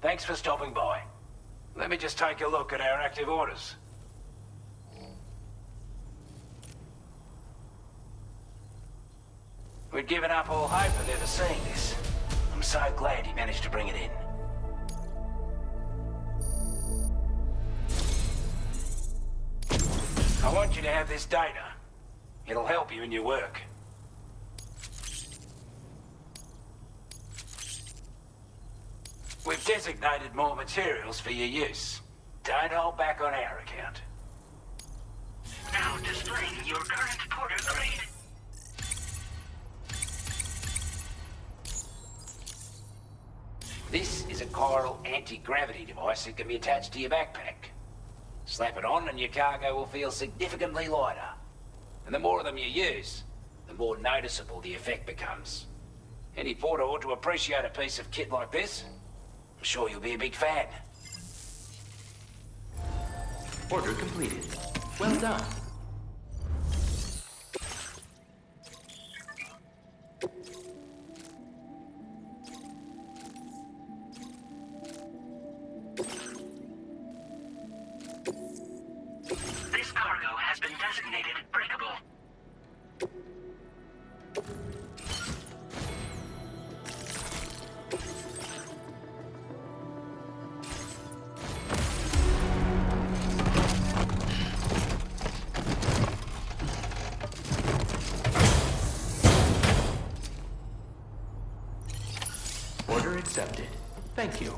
Thanks for stopping by. Let me just take a look at our active orders. We'd given up all hope of ever seeing this. I'm so glad he managed to bring it in. I want you to have this data. It'll help you in your work. We've designated more materials for your use. Don't hold back on our account. Now displaying your current porter grade. This is a chiral anti-gravity device that can be attached to your backpack. Slap it on and your cargo will feel significantly lighter. And the more of them you use, the more noticeable the effect becomes. Any porter ought to appreciate a piece of kit like this. I'm sure you'll be a big fan. Order completed. Well done. This cargo has been designated breakable. Order accepted. Thank you.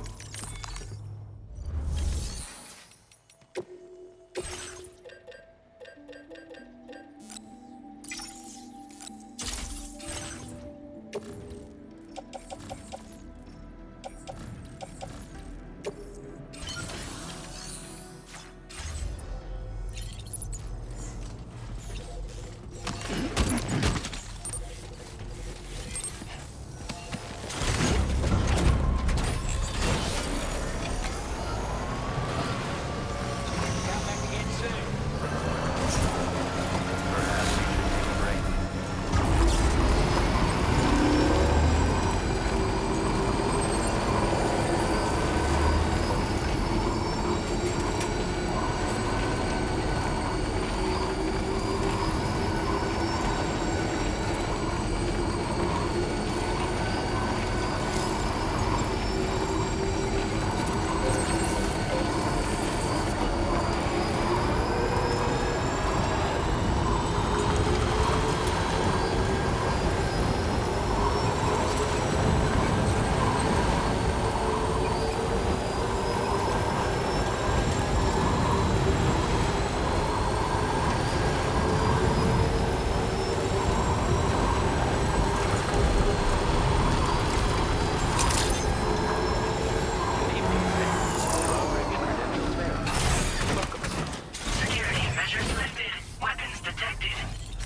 Security measures lifted. Weapons detected.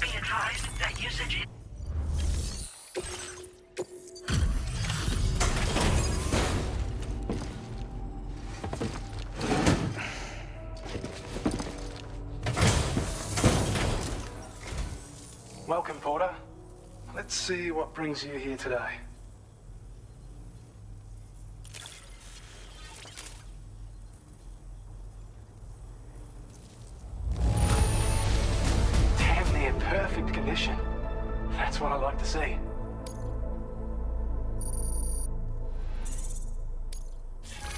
Be advised that usage Welcome, Porter. Let's see what brings you here today. Damn near perfect condition. That's what I like to see.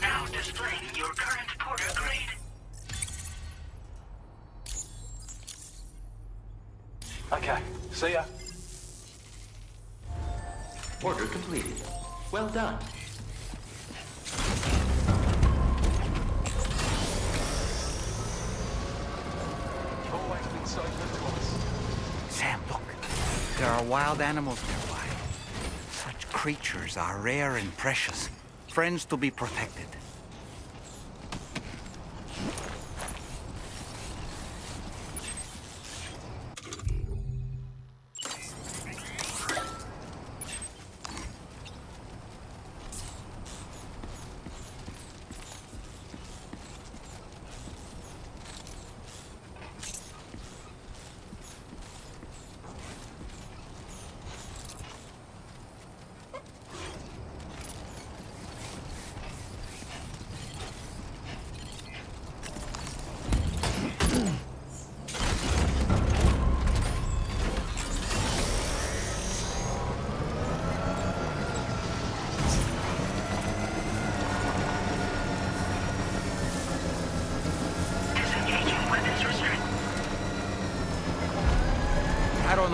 now displaying your current porter grade. Okay, see ya. Order completed. Well done. You've always been so good to us. Sam, look. There are wild animals nearby. Such creatures are rare and precious. Friends to be protected.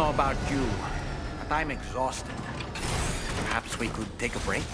know about you, but I'm exhausted. Perhaps we could take a break?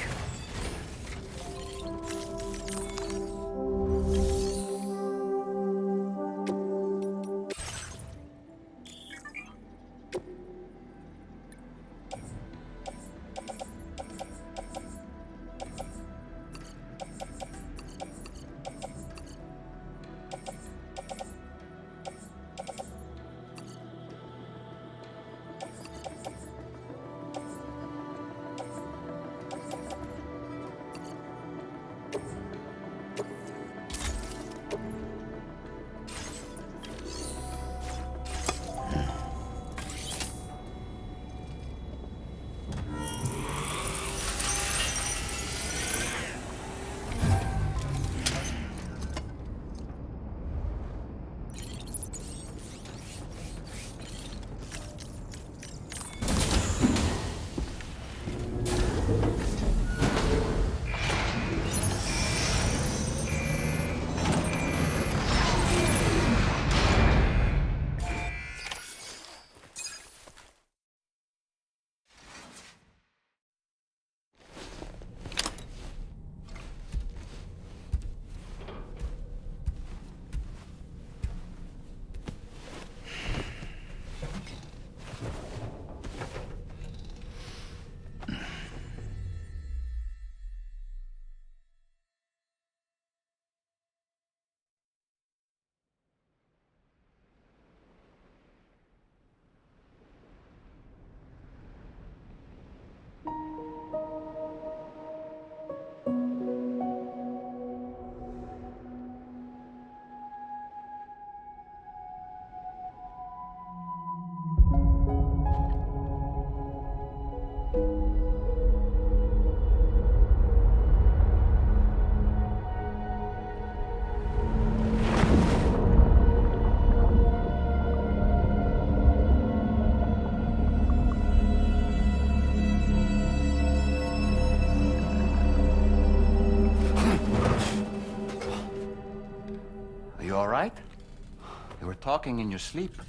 You were talking in your sleep.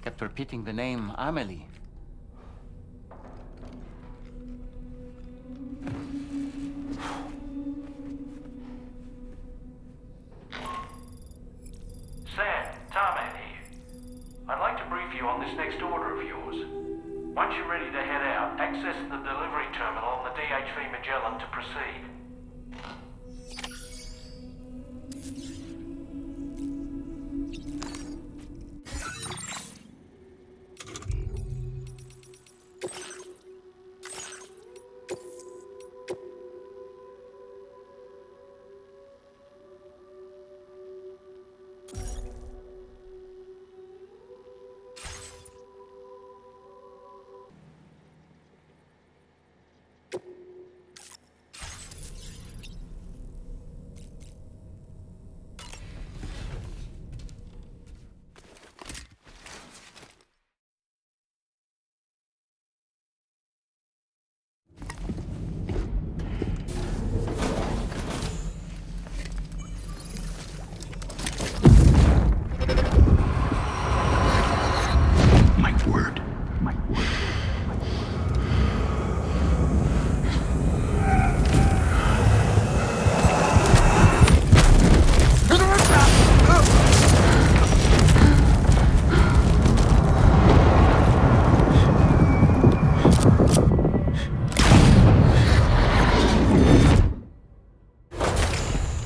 Kept repeating the name Amelie. Sam, Tarman here. I'd like to brief you on this next order of yours. Once you're ready to head out, access the delivery terminal on the DHV Magellan to proceed.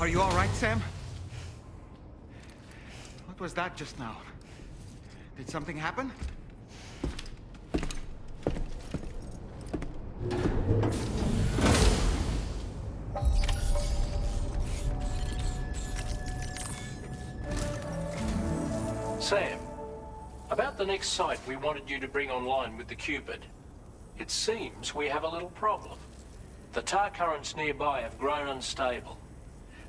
Are you all right, Sam? What was that just now? Did something happen? Sam, about the next site we wanted you to bring online with the Cupid. It seems we have a little problem. The tar currents nearby have grown unstable.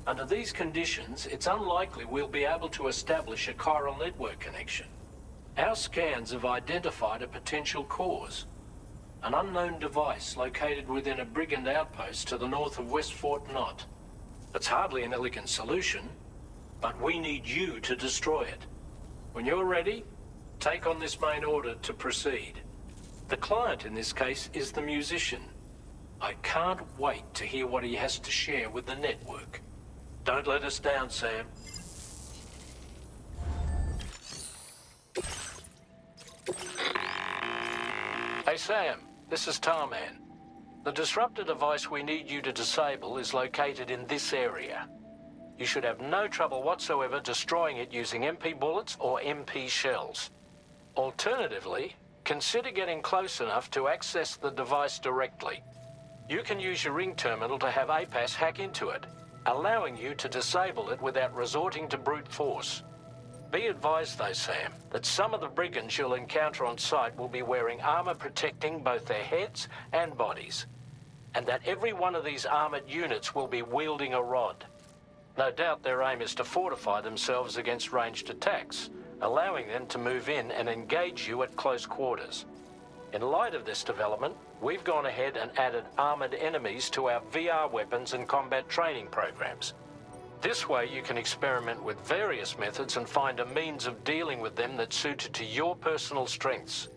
Under these conditions, it's unlikely we'll be able to establish a chiral network connection. Our scans have identified a potential cause. An unknown device located within a brigand outpost to the north of West Fort Knot. It's hardly an elegant solution, but we need you to destroy it. When you're ready, take on this main order to proceed. The client in this case is the musician. I can't wait to hear what he has to share with the network. Don't let us down, Sam. Hey Sam, this is Tarman. The disruptor device we need you to disable is located in this area. You should have no trouble whatsoever destroying it using MP bullets or MP shells. Alternatively, consider getting close enough to access the device directly. You can use your ring terminal to have APAS hack into it, allowing you to disable it without resorting to brute force. Be advised though, Sam, that some of the brigands you'll encounter on site will be wearing armor protecting both their heads and bodies, and that every one of these armored units will be wielding a rod. No doubt their aim is to fortify themselves against ranged attacks, allowing them to move in and engage you at close quarters. In light of this development, we've gone ahead and added armored enemies to our VR weapons and combat training programs. This way you can experiment with various methods and find a means of dealing with them that's suited to your personal strengths.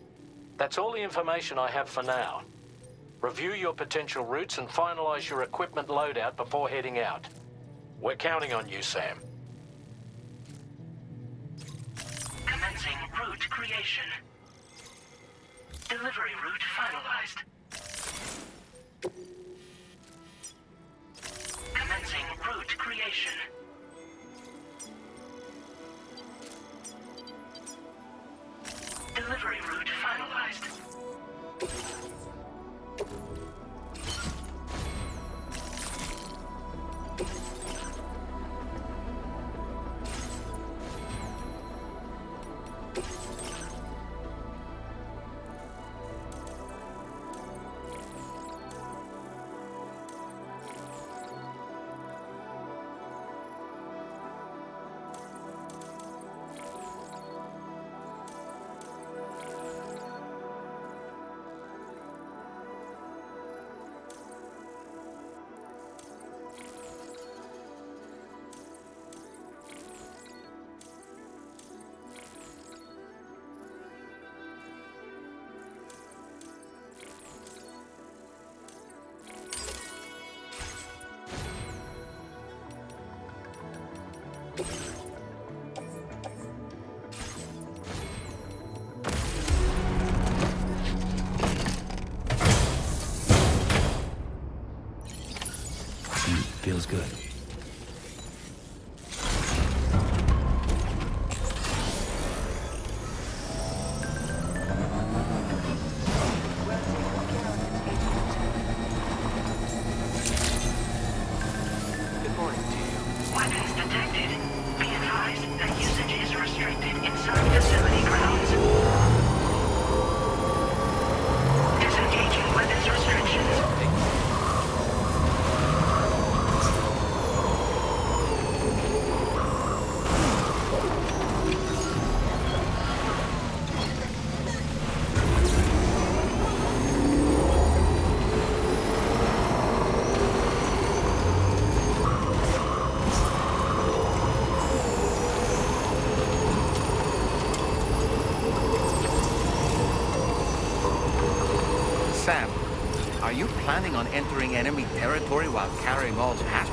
That's all the information I have for now. Review your potential routes and finalize your equipment loadout before heading out. We're counting on you, Sam. Commencing route creation. Delivery route finalized. Commencing route creation. Delivery route finalized. Feels good. Good morning to you. Weapons detected. Be advised that usage is restricted inside facility grounds. Disengaging weapons restrictions. Sam, are you planning on entering enemy territory while carrying all that?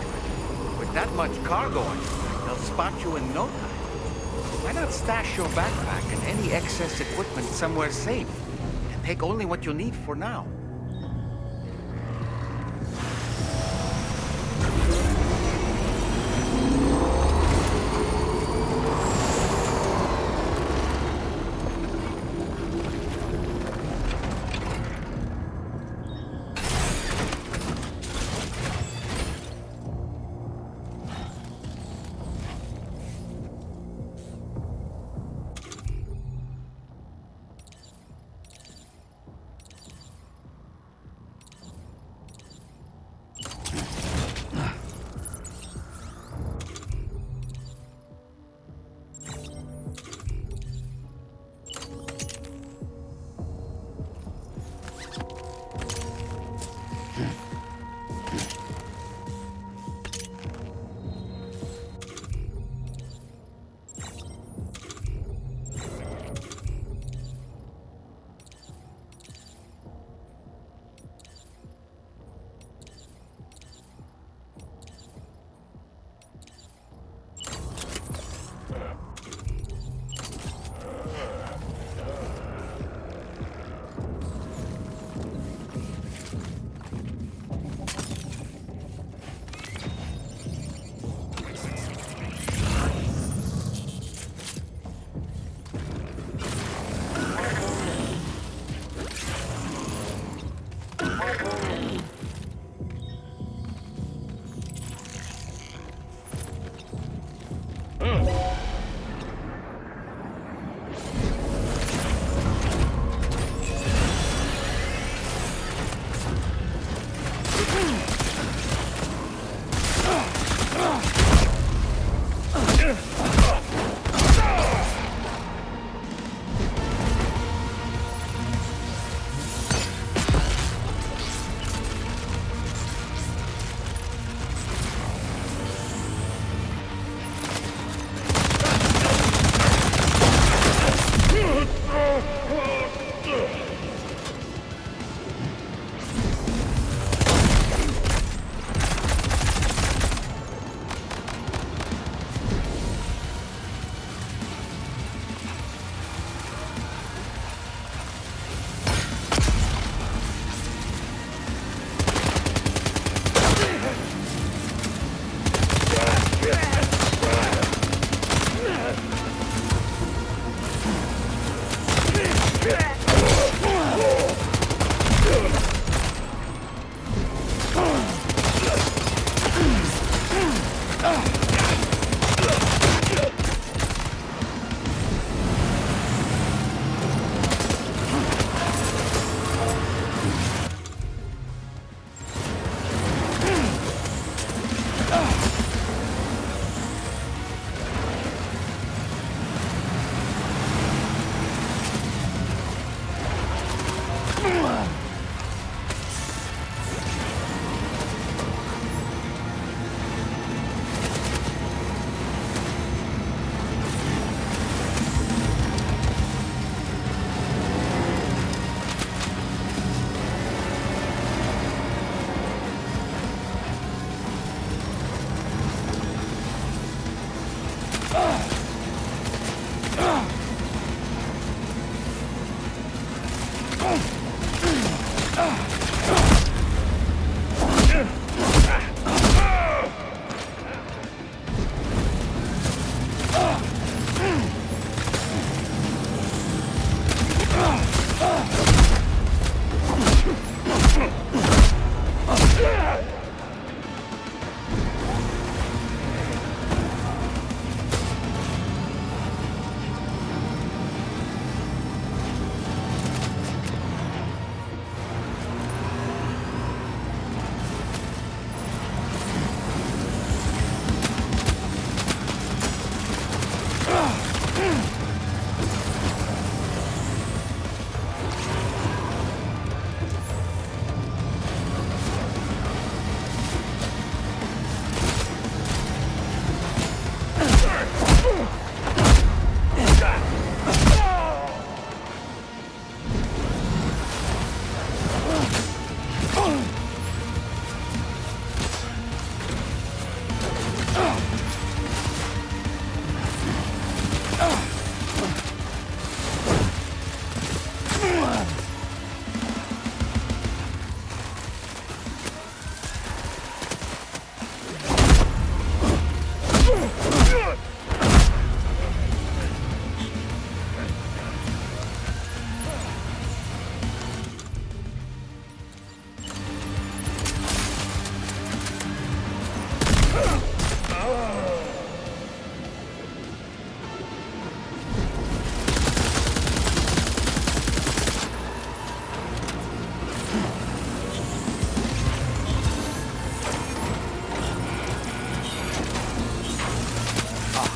With that much cargo on you, they'll spot you in no time. Why not stash your backpack and any excess equipment somewhere safe, and take only what you need for now?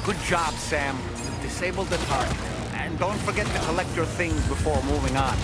Good job, Sam. You've disabled the target. And don't forget to collect your things before moving on.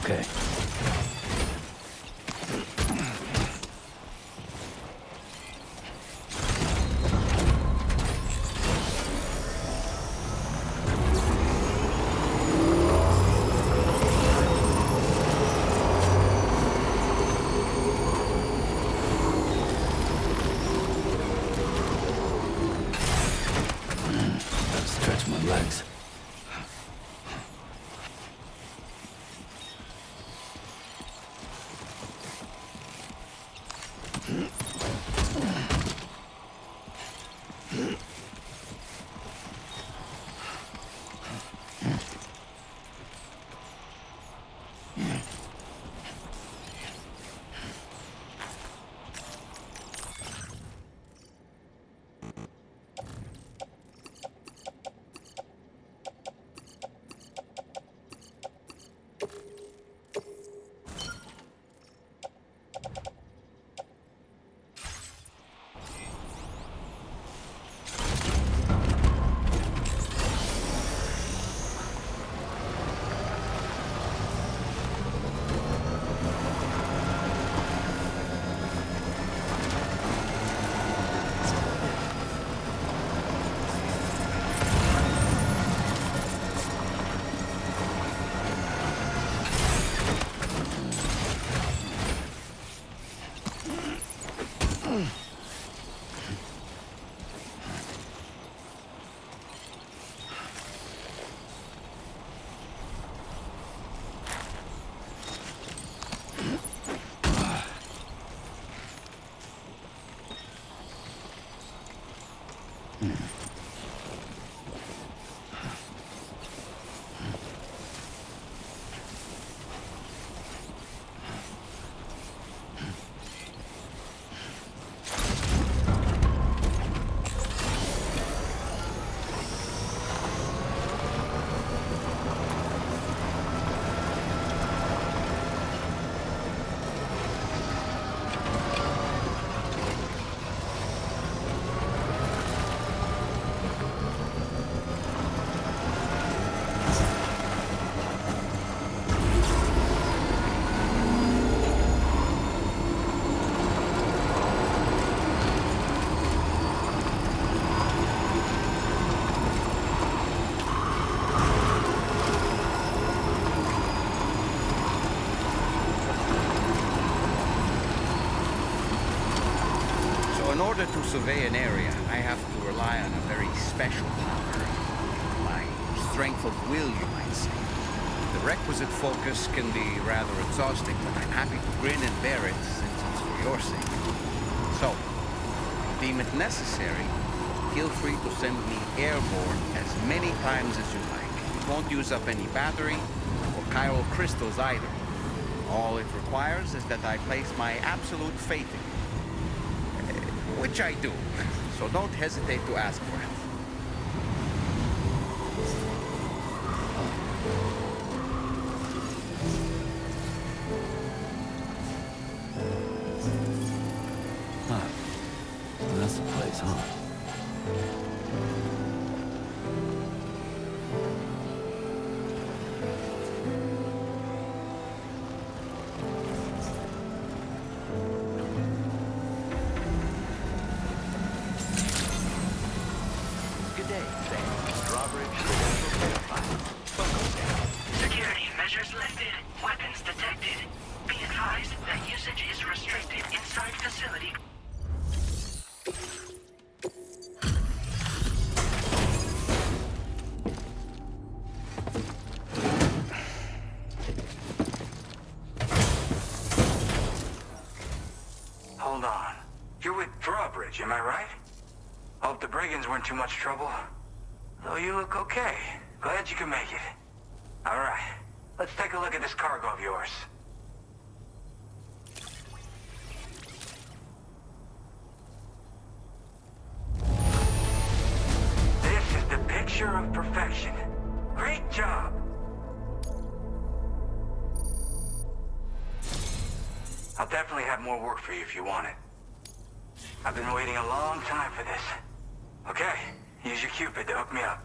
Okay. Stretch my legs. order to survey an area, I have to rely on a very special power. My strength of will, you might say. The requisite focus can be rather exhausting, but I'm happy to grin and bear it since it's for your sake. So, if you deem it necessary, feel free to send me airborne as many times as you like. It won't use up any battery or chiral crystals either. All it requires is that I place my absolute faith in you. Which I do, so don't hesitate to ask for it. That's the place, huh? Good day, Sam. Drawbridge, credentials verified. Focus down. Security measures lifted. Weapons detected. Be advised that usage is restricted inside facility. Hold on. You're with Drawbridge, am I right? Hope the brigands weren't too much trouble. Though you look okay. Glad you can make it. Alright. Let's take a look at this cargo of yours. This is the picture of perfection. Great job. I'll definitely have more work for you if you want it. I've been waiting a long time for this. Okay, use your Cupid to hook me up.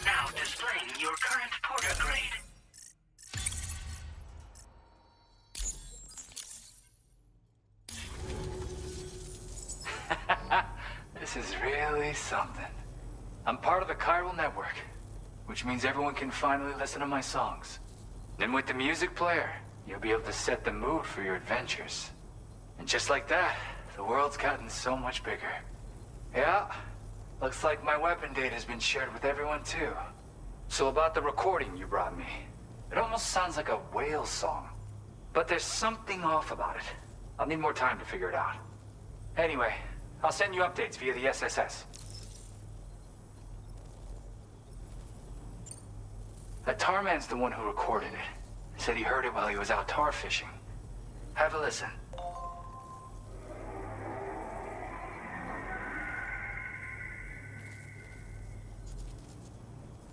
Now displaying your current porter grade. This is really something. I'm part of the chiral network, which means everyone can finally listen to my songs. And with the music player, you'll be able to set the mood for your adventures. And just like that, the world's gotten so much bigger. Yeah, looks like my weapon data has been shared with everyone too. So about the recording you brought me, it almost sounds like a whale song. But there's something off about it. I'll need more time to figure it out. Anyway, I'll send you updates via the SSS. That Tarman's the one who recorded it. Said he heard it while he was out tar fishing. Have a listen.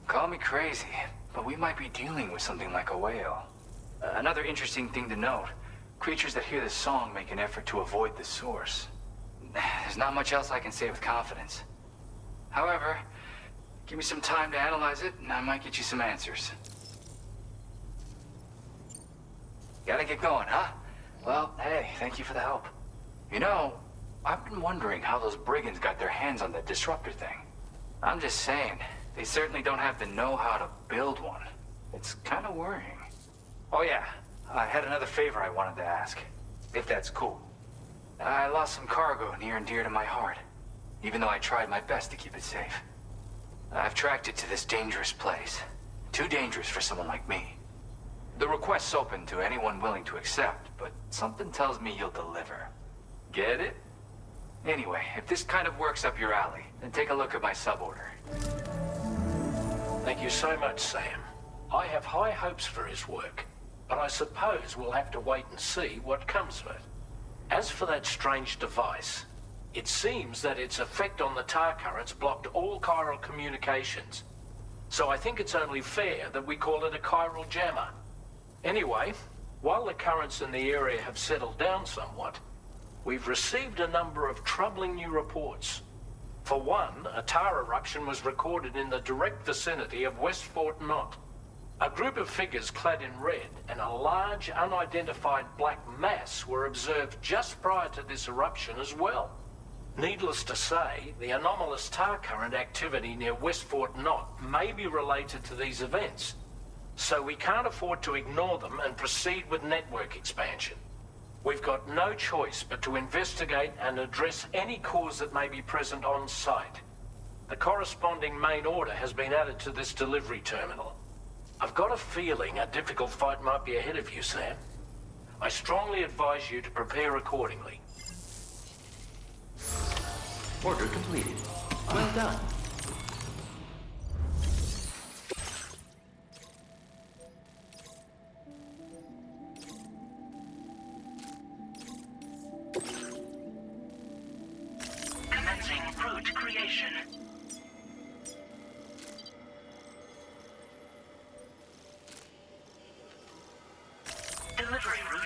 Call me crazy, but we might be dealing with something like a whale. Another interesting thing to note, creatures that hear this song make an effort to avoid the source. There's not much else I can say with confidence. However, give me some time to analyze it, and I might get you some answers. Gotta get going, huh? Well, hey, thank you for the help. You know, I've been wondering how those brigands got their hands on that disruptor thing. I'm just saying, they certainly don't have the know-how to build one. It's kind of worrying. Oh yeah, I had another favor I wanted to ask, if that's cool. I lost some cargo near and dear to my heart, even though I tried my best to keep it safe. I've tracked it to this dangerous place. Too dangerous for someone like me. The request's open to anyone willing to accept, but something tells me you'll deliver. Get it? Anyway, if this kind of works up your alley, then take a look at my suborder. Thank you so much, Sam. I have high hopes for his work, but I suppose we'll have to wait and see what comes of it. As for that strange device, it seems that its effect on the tar currents blocked all chiral communications. So I think it's only fair that we call it a chiral jammer. Anyway, while the currents in the area have settled down somewhat, we've received a number of troubling new reports. For one, a tar eruption was recorded in the direct vicinity of West Fort Knot. A group of figures clad in red and a large unidentified black mass were observed just prior to this eruption as well. Needless to say, the anomalous tar current activity near West Fort Knot may be related to these events, so we can't afford to ignore them and proceed with network expansion. We've got no choice but to investigate and address any cause that may be present on site. The corresponding main order has been added to this delivery terminal. I've got a feeling a difficult fight might be ahead of you, Sam. I strongly advise you to prepare accordingly. Order completed. Well done. Commencing route creation. Delivery route.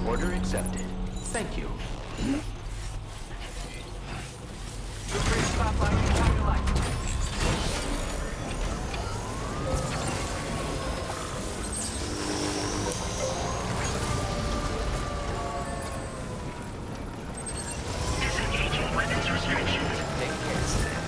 Order accepted. Thank you. Disengaging weapons restrictions. Take care, Sam.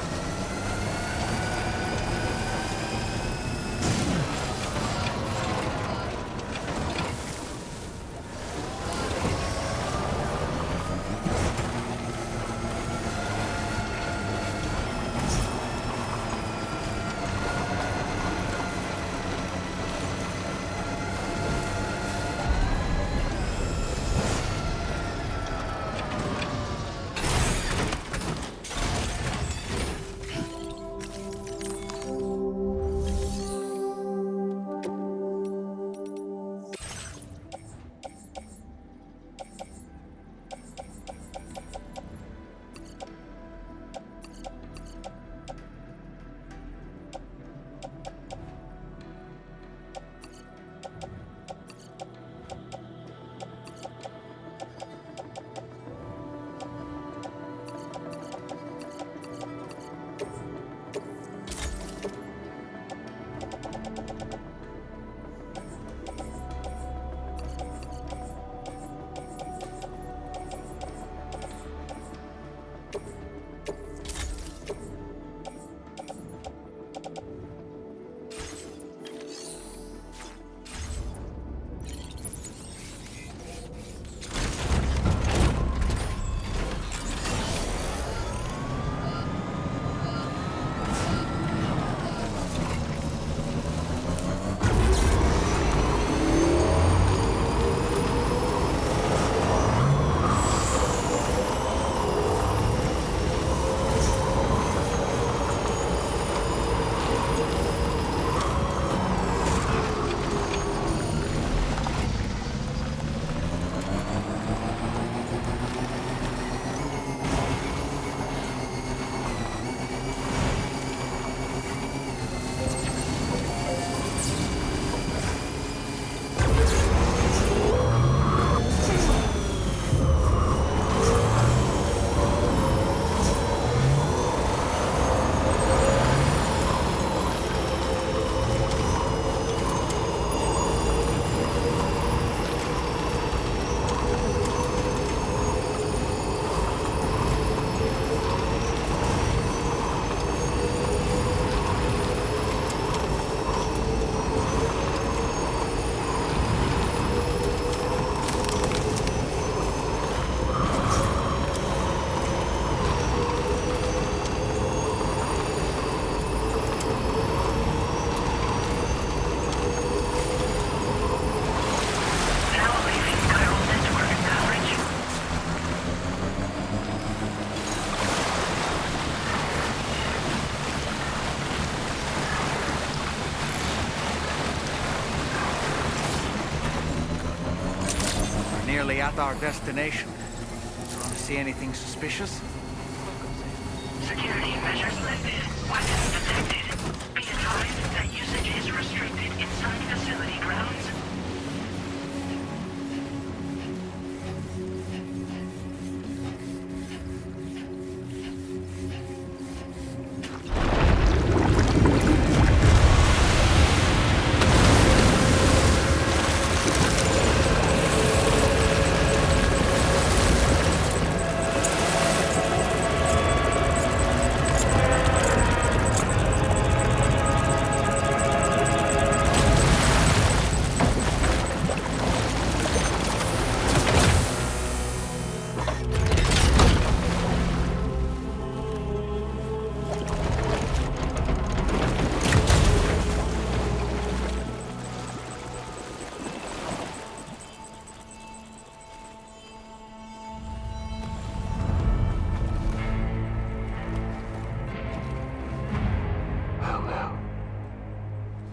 nearly at our destination. Want to see anything suspicious? Security measures lifted. Weapons detected. Be advised that usage is restricted inside facility grounds.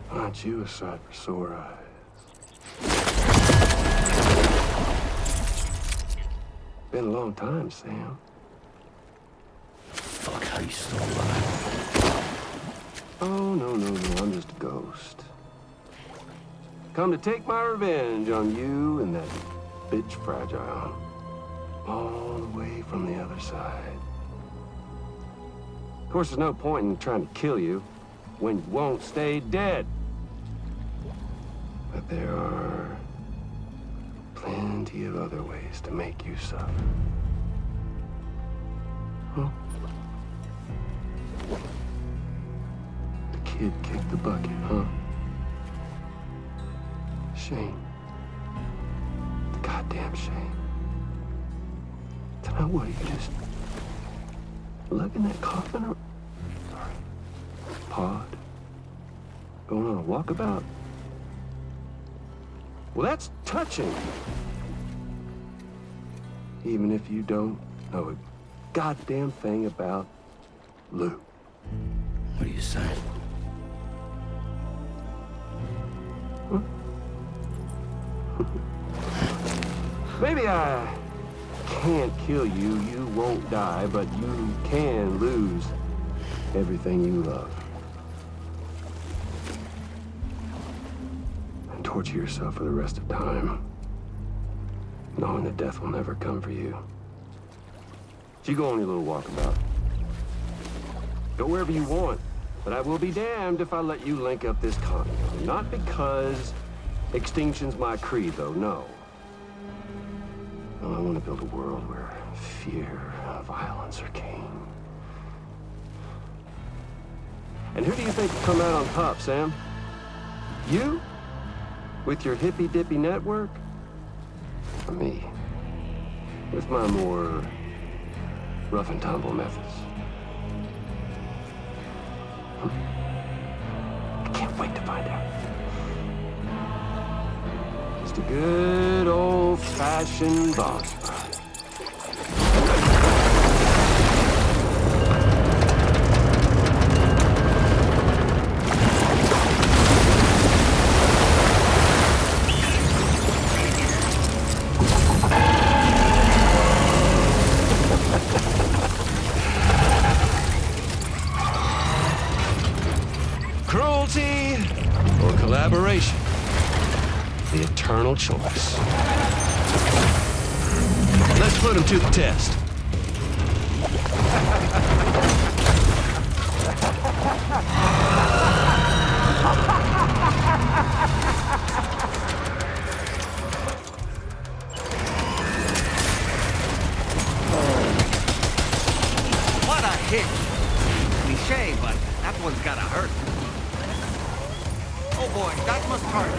Aren't you a sight for sore eyes? Been a long time, Sam. Fuck, how you still alive? Oh, no, I'm just a ghost. Come to take my revenge on you and that bitch Fragile. All the way from the other side. Of course, there's no point in trying to kill you when you won't stay dead. But there are plenty of other ways to make you suffer. Huh? The kid kicked the bucket, huh? Shame. The goddamn shame. Tonight, what, you just lugging that coffin or... Pod? Going on a walkabout? Well, that's touching. Even if you don't know a goddamn thing about Lou. What are you saying? Huh? Maybe I can't kill you, you won't die, but you can lose everything you love. And torture yourself for the rest of time, knowing that death will never come for you. So you go on your little walkabout. Go wherever you want, but I will be damned if I let you link up this continent. Not because extinction's my creed, though, no. No, I want to build a world where fear and violence are king. And who do you think will come out on top, Sam? You? With your hippy-dippy network? Or me? With my more rough and tumble methods? I can't wait to find out. Just a good old-fashioned boss fight. Cruelty or collaboration? The eternal choice. Let's put him to the test. What a hit! Cliché, but that one's gotta hurt. Oh boy, that must hurt.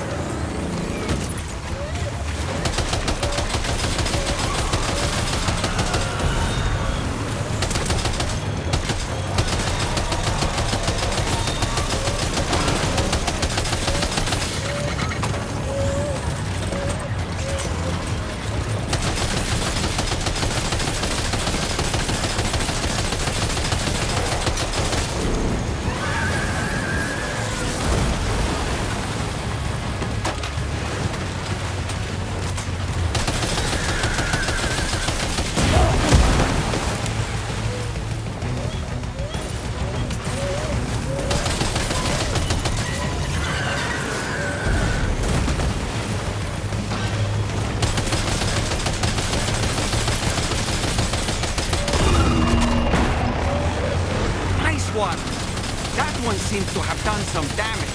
one seems to have done some damage.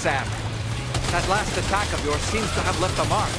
Sam. That last attack of yours seems to have left a mark.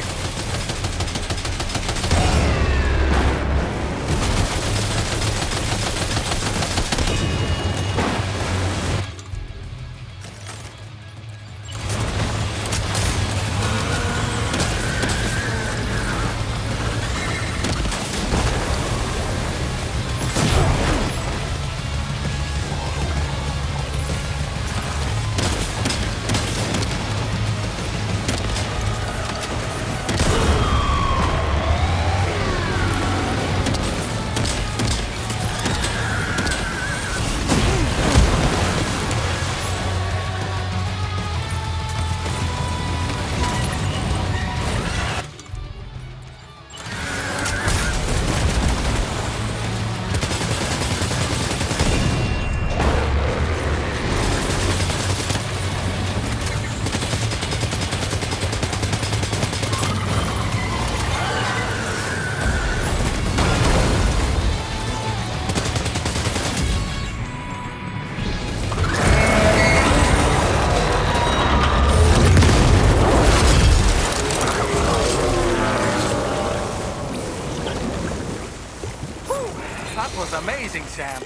Amazing, Sam.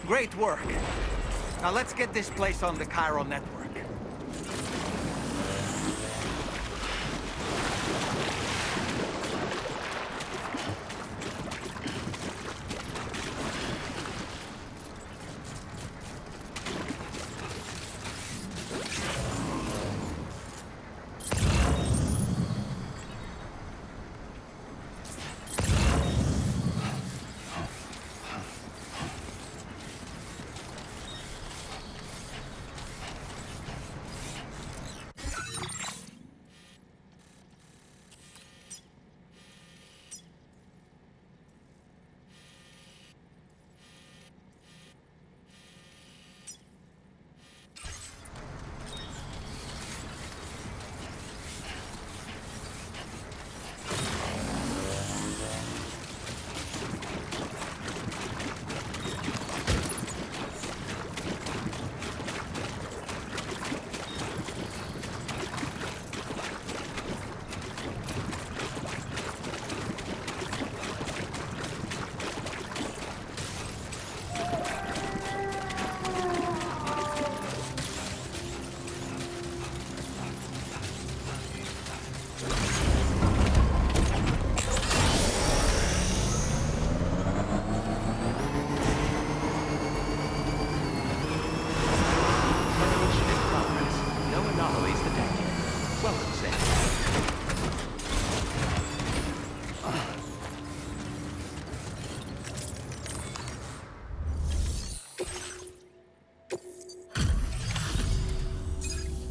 Great work. Now let's get this place on the chiral network.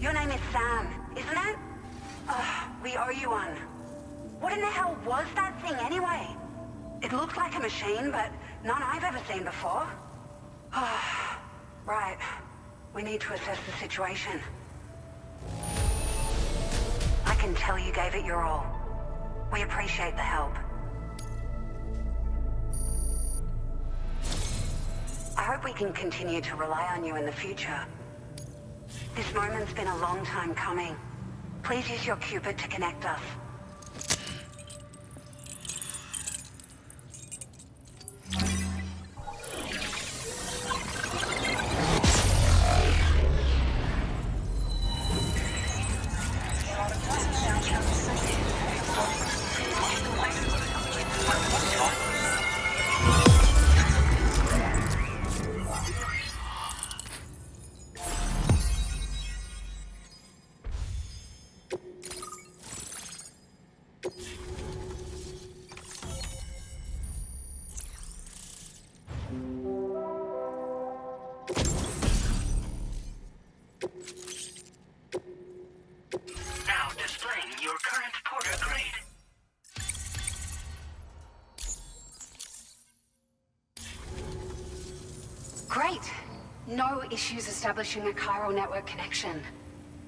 Your name is Sam, isn't it? We owe you one. What in the hell was that thing anyway? It looked like a machine, but none I've ever seen before. Right. We need to assess the situation. I can tell you gave it your all. We appreciate the help. I hope we can continue to rely on you in the future. This moment's been a long time coming. Please use your Cupid to connect us. No issues establishing a chiral network connection.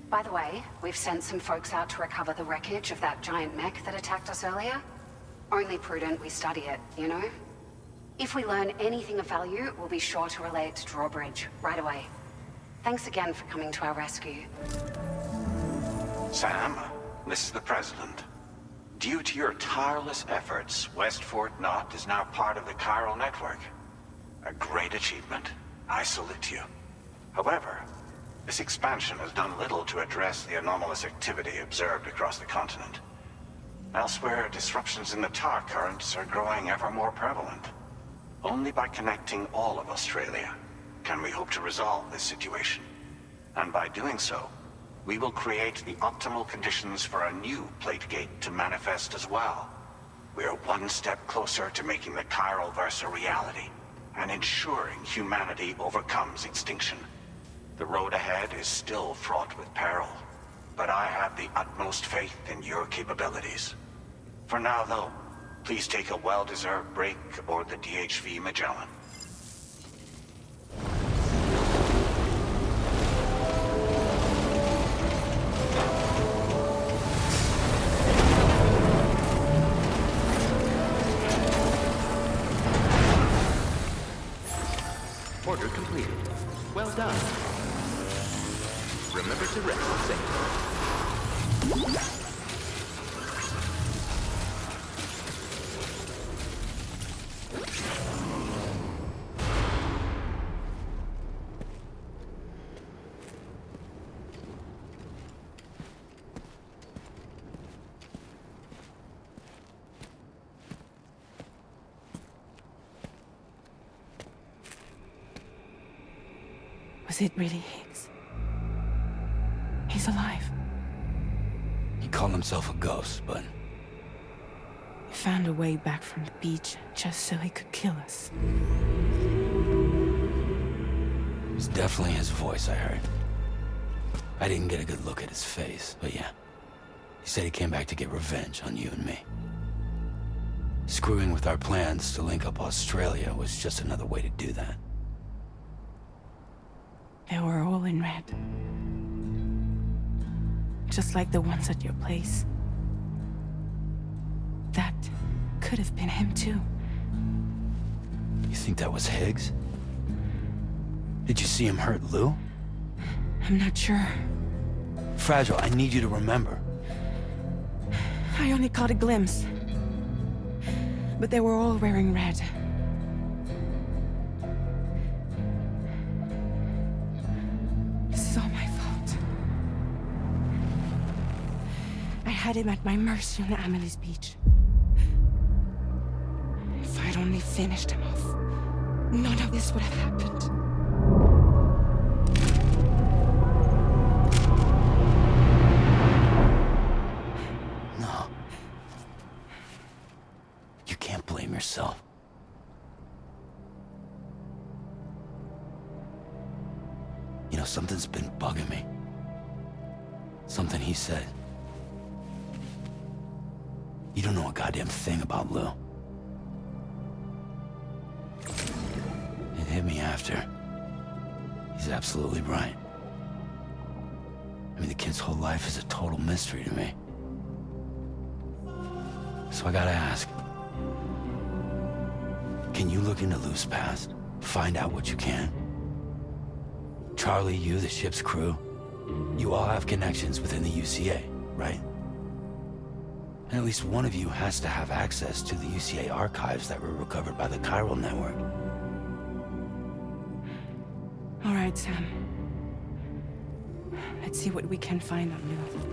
By the way, we've sent some folks out to recover the wreckage of that giant mech that attacked us earlier. Only prudent we study it, you know? If we learn anything of value, we'll be sure to relay it to Drawbridge right away. Thanks again for coming to our rescue. Sam, this is the President. Due to your tireless efforts, West Fort Knot is now part of the chiral network. A great achievement. I salute you. However, this expansion has done little to address the anomalous activity observed across the continent. Elsewhere, disruptions in the tar currents are growing ever more prevalent. Only by connecting all of Australia can we hope to resolve this situation. And by doing so, we will create the optimal conditions for a new Plategate to manifest as well. We are one step closer to making the chiral verse a reality, and ensuring humanity overcomes extinction. The road ahead is still fraught with peril, but I have the utmost faith in your capabilities. For now, though, please take a well-deserved break aboard the DHV Magellan. Order completed. Well done. Remember to rest safe. Was it really Higgs? He's alive. He called himself a ghost, but... He found a way back from the beach just so he could kill us. It was definitely his voice I heard. I didn't get a good look at his face, but yeah. He said he came back to get revenge on you and me. Screwing with our plans to link up Australia was just another way to do that. They were all in red. Just like the ones at your place. That could have been him too. You think that was Higgs? Did you see him hurt Lou? I'm not sure. Fragile, I need you to remember. I only caught a glimpse. But they were all wearing red. This is all my fault. I had him at my mercy on Amelie's beach. If I'd only finished him off, none of this would have happened. No. You can't blame yourself. You know, something's been bugging me. Something he said. You don't know a goddamn thing about Lou. It hit me after. He's absolutely right. I mean, the kid's whole life is a total mystery to me. So I gotta ask. Can you look into Lou's past? Find out what you can? Charlie, you, the ship's crew, you all have connections within the UCA, right? And at least one of you has to have access to the UCA archives that were recovered by the chiral network. All right, Sam. Let's see what we can find on Lou.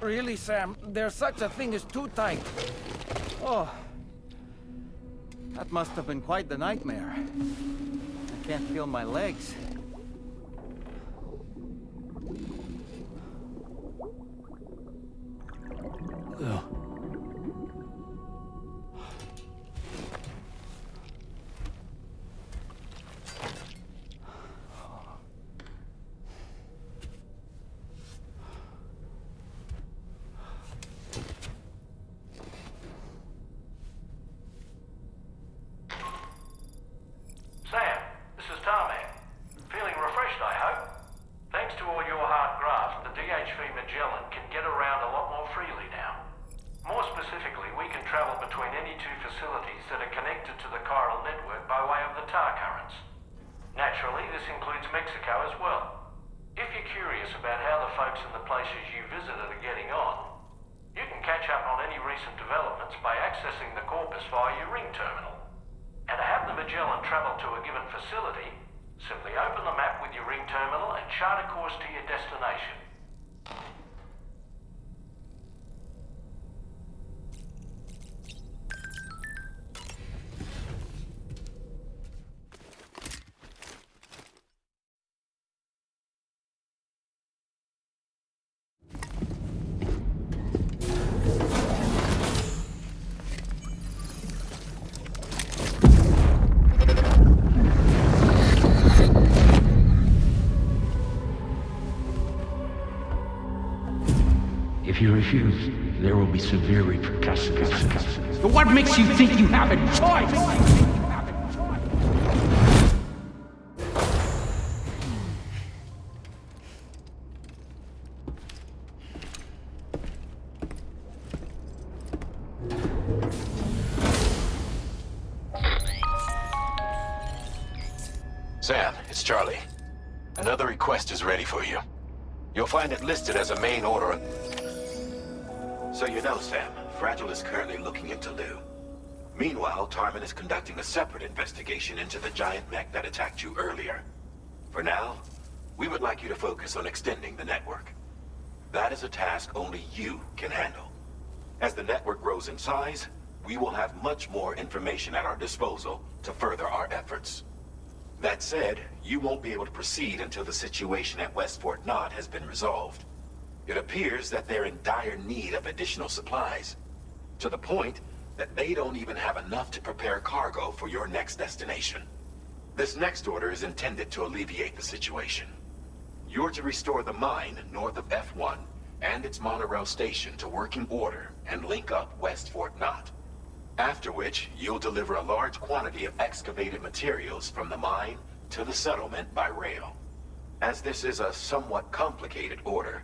Really, Sam, there's such a thing as too tight. Oh. That must have been quite the nightmare. I can't feel my legs. Ugh. Sam, this is Tarman. Feeling refreshed, I hope? Thanks to all your hard graft, the DHV Magellan can get around a lot more freely now. More specifically, we can travel between any two facilities that are connected to the chiral network by way of the tar currents. Naturally, this includes Mexico as well. If you're curious about how the folks in the places you visited are getting on, you can catch up on any recent developments by accessing the corpus via your ring terminal. And to have the Magellan travel to a given facility, simply open the map with your ring terminal and chart a course to your destination. If you refuse, there will be severe repercussions. But what makes you think you have a choice? Sam, it's Charlie. Another request is ready for you. You'll find it listed as a main order. So you know, Sam, Fragile is currently looking into Lou. Meanwhile, Tarman is conducting a separate investigation into the giant mech that attacked you earlier. For now, we would like you to focus on extending the network. That is a task only you can handle. As the network grows in size, we will have much more information at our disposal to further our efforts. That said, you won't be able to proceed until the situation at West Fort Knott has been resolved. It appears that they're in dire need of additional supplies, to the point that they don't even have enough to prepare cargo for your next destination. This next order is intended to alleviate the situation. You're to restore the mine north of F1 and its monorail station to working order and link up West Fort Knott. After which, you'll deliver a large quantity of excavated materials from the mine to the settlement by rail. As this is a somewhat complicated order,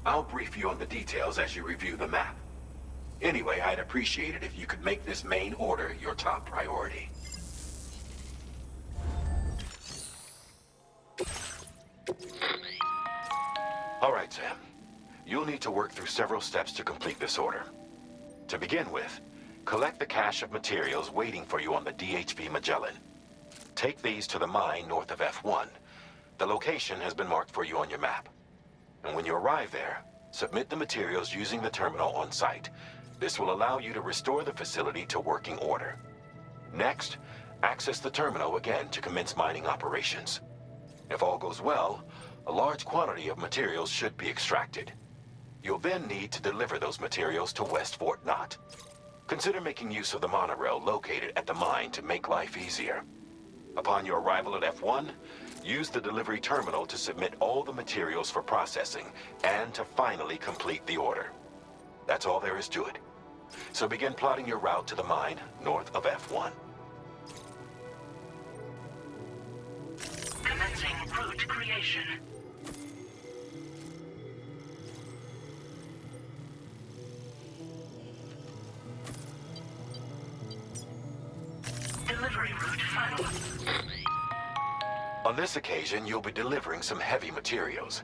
I'll brief you on the details as you review the map. Anyway, I'd appreciate it if you could make this main order your top priority. All right, Sam. You'll need to work through several steps to complete this order. To begin with, collect the cache of materials waiting for you on the DHV Magellan. Take these to the mine north of F1. The location has been marked for you on your map. And when you arrive there, submit the materials using the terminal on site. This will allow you to restore the facility to working order. Next, access the terminal again to commence mining operations. If all goes well, a large quantity of materials should be extracted. You'll then need to deliver those materials to West Fort Knott. Consider making use of the monorail located at the mine to make life easier. Upon your arrival at F1, use the delivery terminal to submit all the materials for processing and to finally complete the order. That's all there is to it. So begin plotting your route to the mine north of F1. Commencing route creation. Delivery route final. On this occasion, you'll be delivering some heavy materials.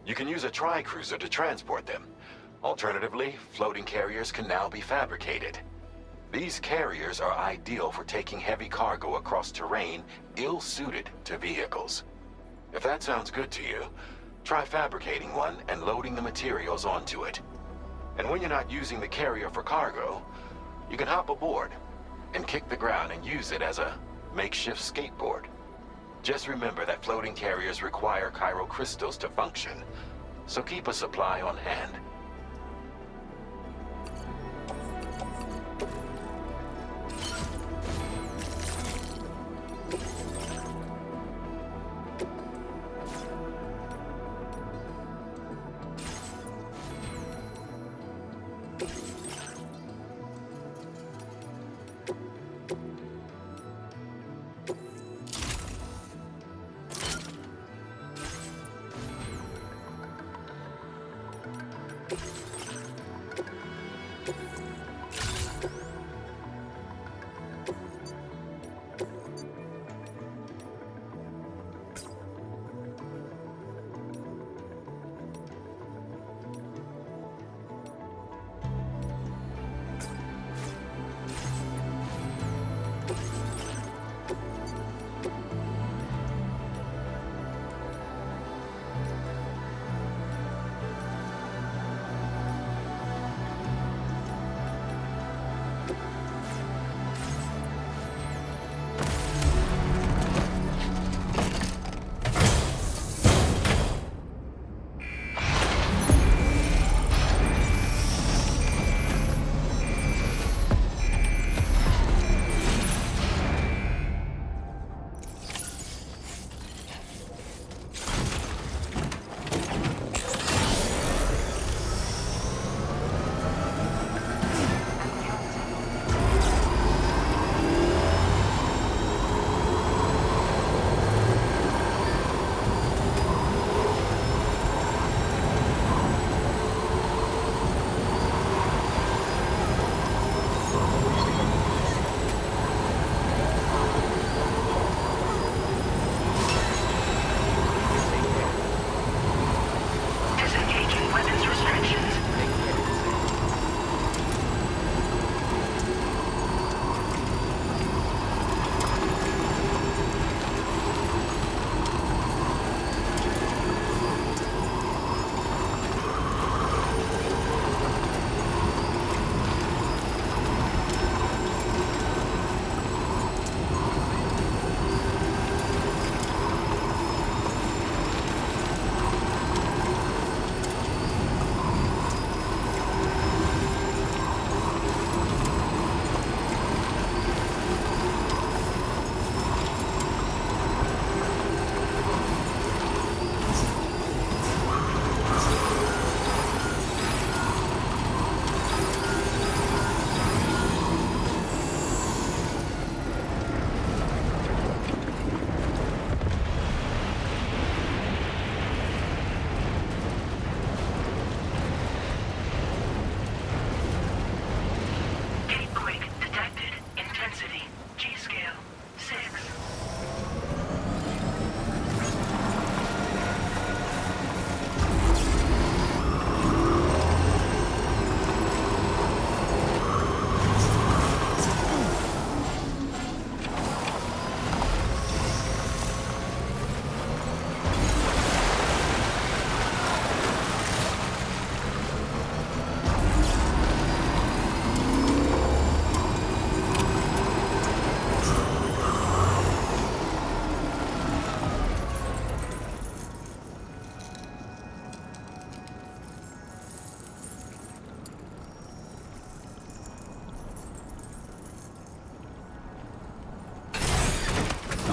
You can use a tri-cruiser to transport them. Alternatively, floating carriers can now be fabricated. These carriers are ideal for taking heavy cargo across terrain ill-suited to vehicles. If that sounds good to you, try fabricating one and loading the materials onto it. And when you're not using the carrier for cargo, you can hop aboard and kick the ground and use it as a makeshift skateboard. Just remember that floating carriers require chiral crystals to function, so keep a supply on hand.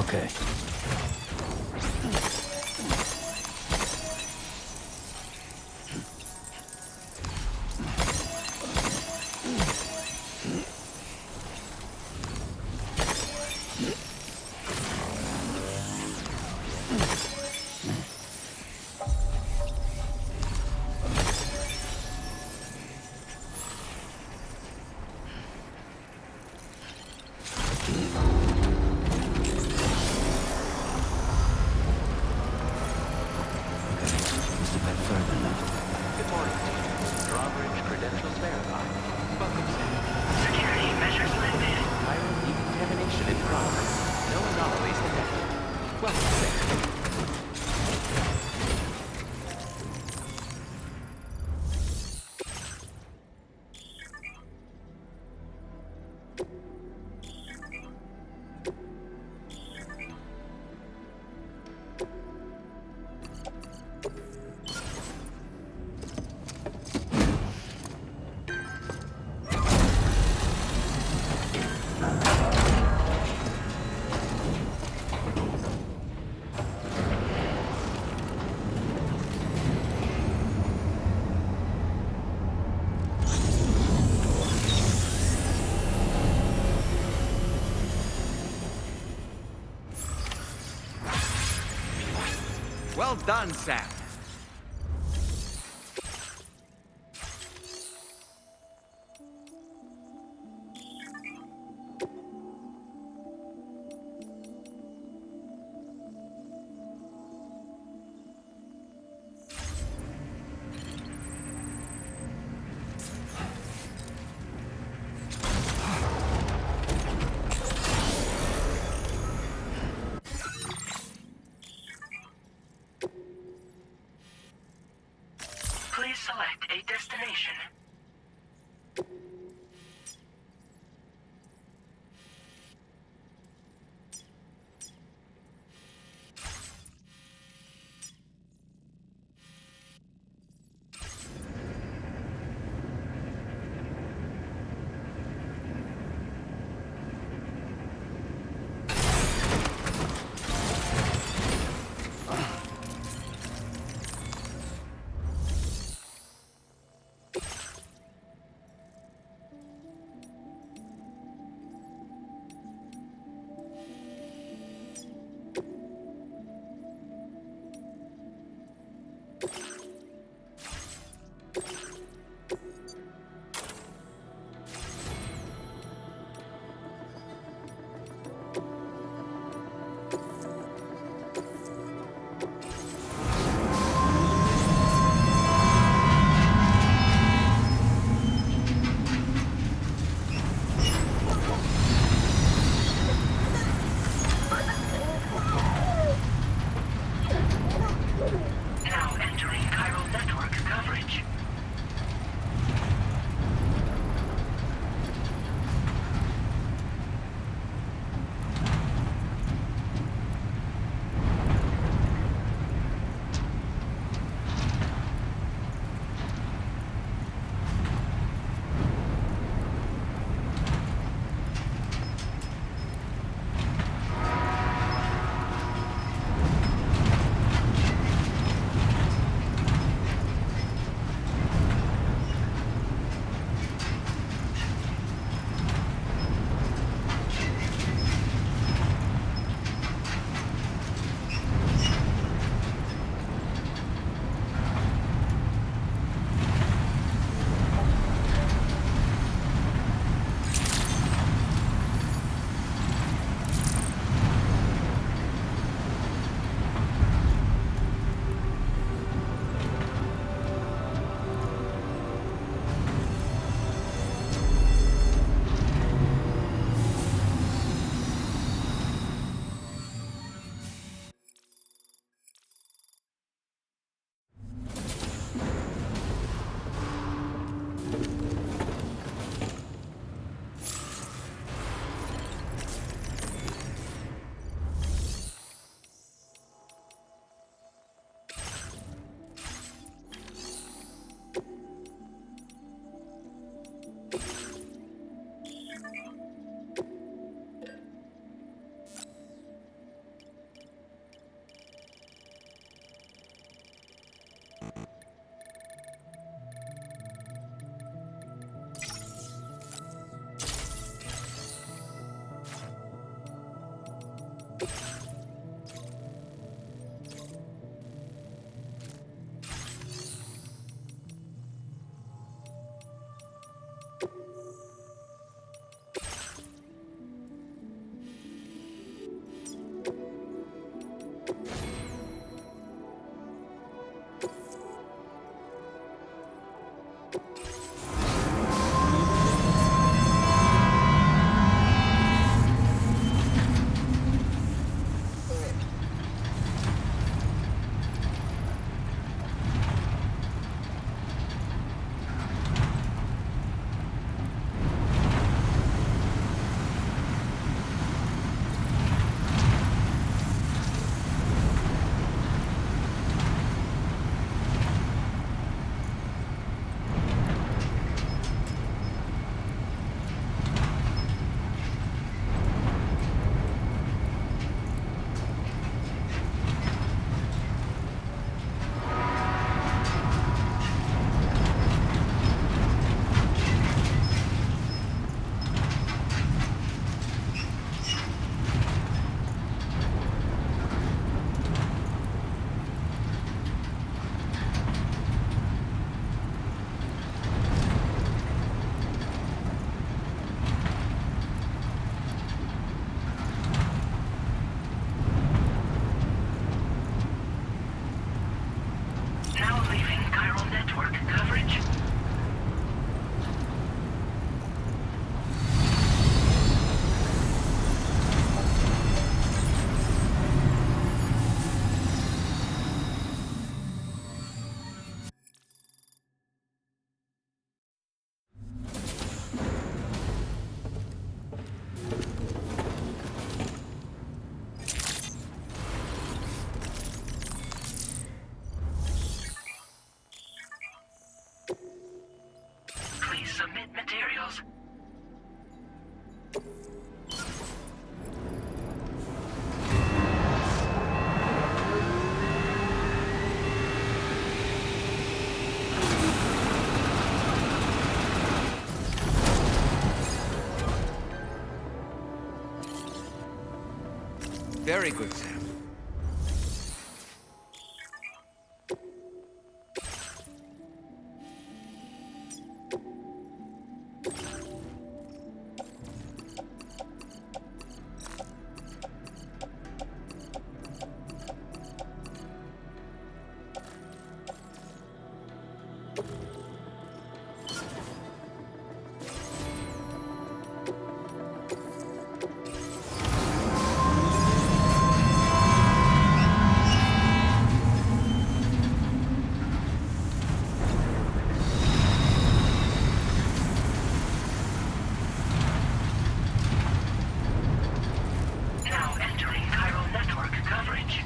Okay. Well done, Sam. Please select a destination. Very good, Sam. Now entering chiral network coverage.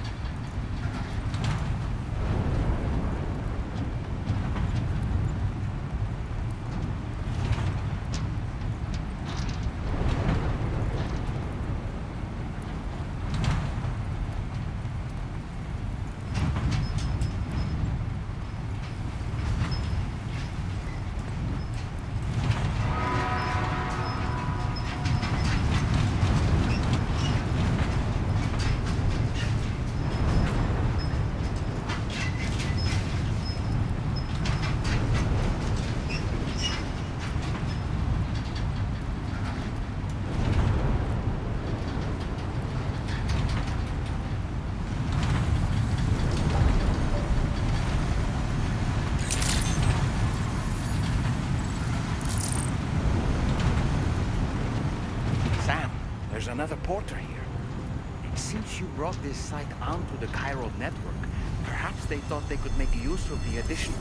Sam, there's another porter here. And since you brought this site onto the chiral network, perhaps they thought they could make use of the addition.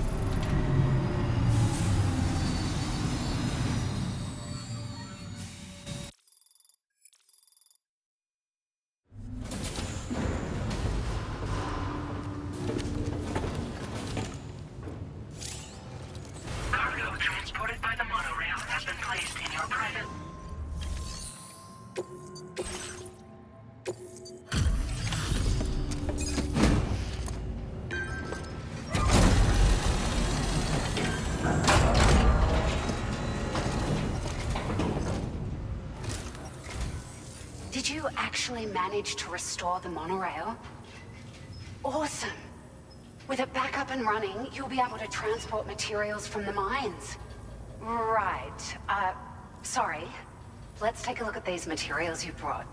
Cargo transported by the monorail has been placed in your private... Did you actually manage to restore the monorail? Awesome! With it back up and running, you'll be able to transport materials from the mines. Right. Sorry. Let's take a look at these materials you brought.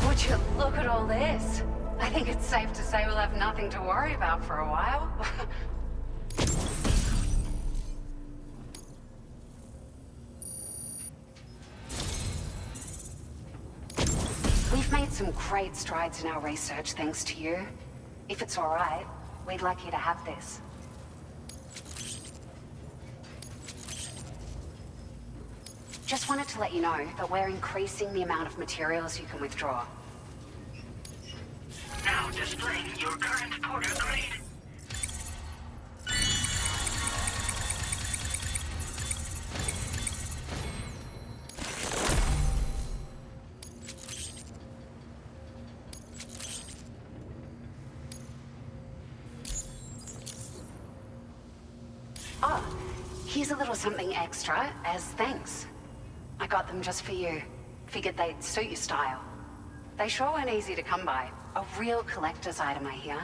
Would you look at all this? I think it's safe to say we'll have nothing to worry about for a while. We've made some great strides in our research thanks to you. If it's all right, we'd like you to have this. Just wanted to let you know that we're increasing the amount of materials you can withdraw. Now displaying your current porter grade. Oh, here's a little something extra as thanks. I got them just for you. Figured they'd suit your style. They sure weren't easy to come by. A real collector's item, I hear.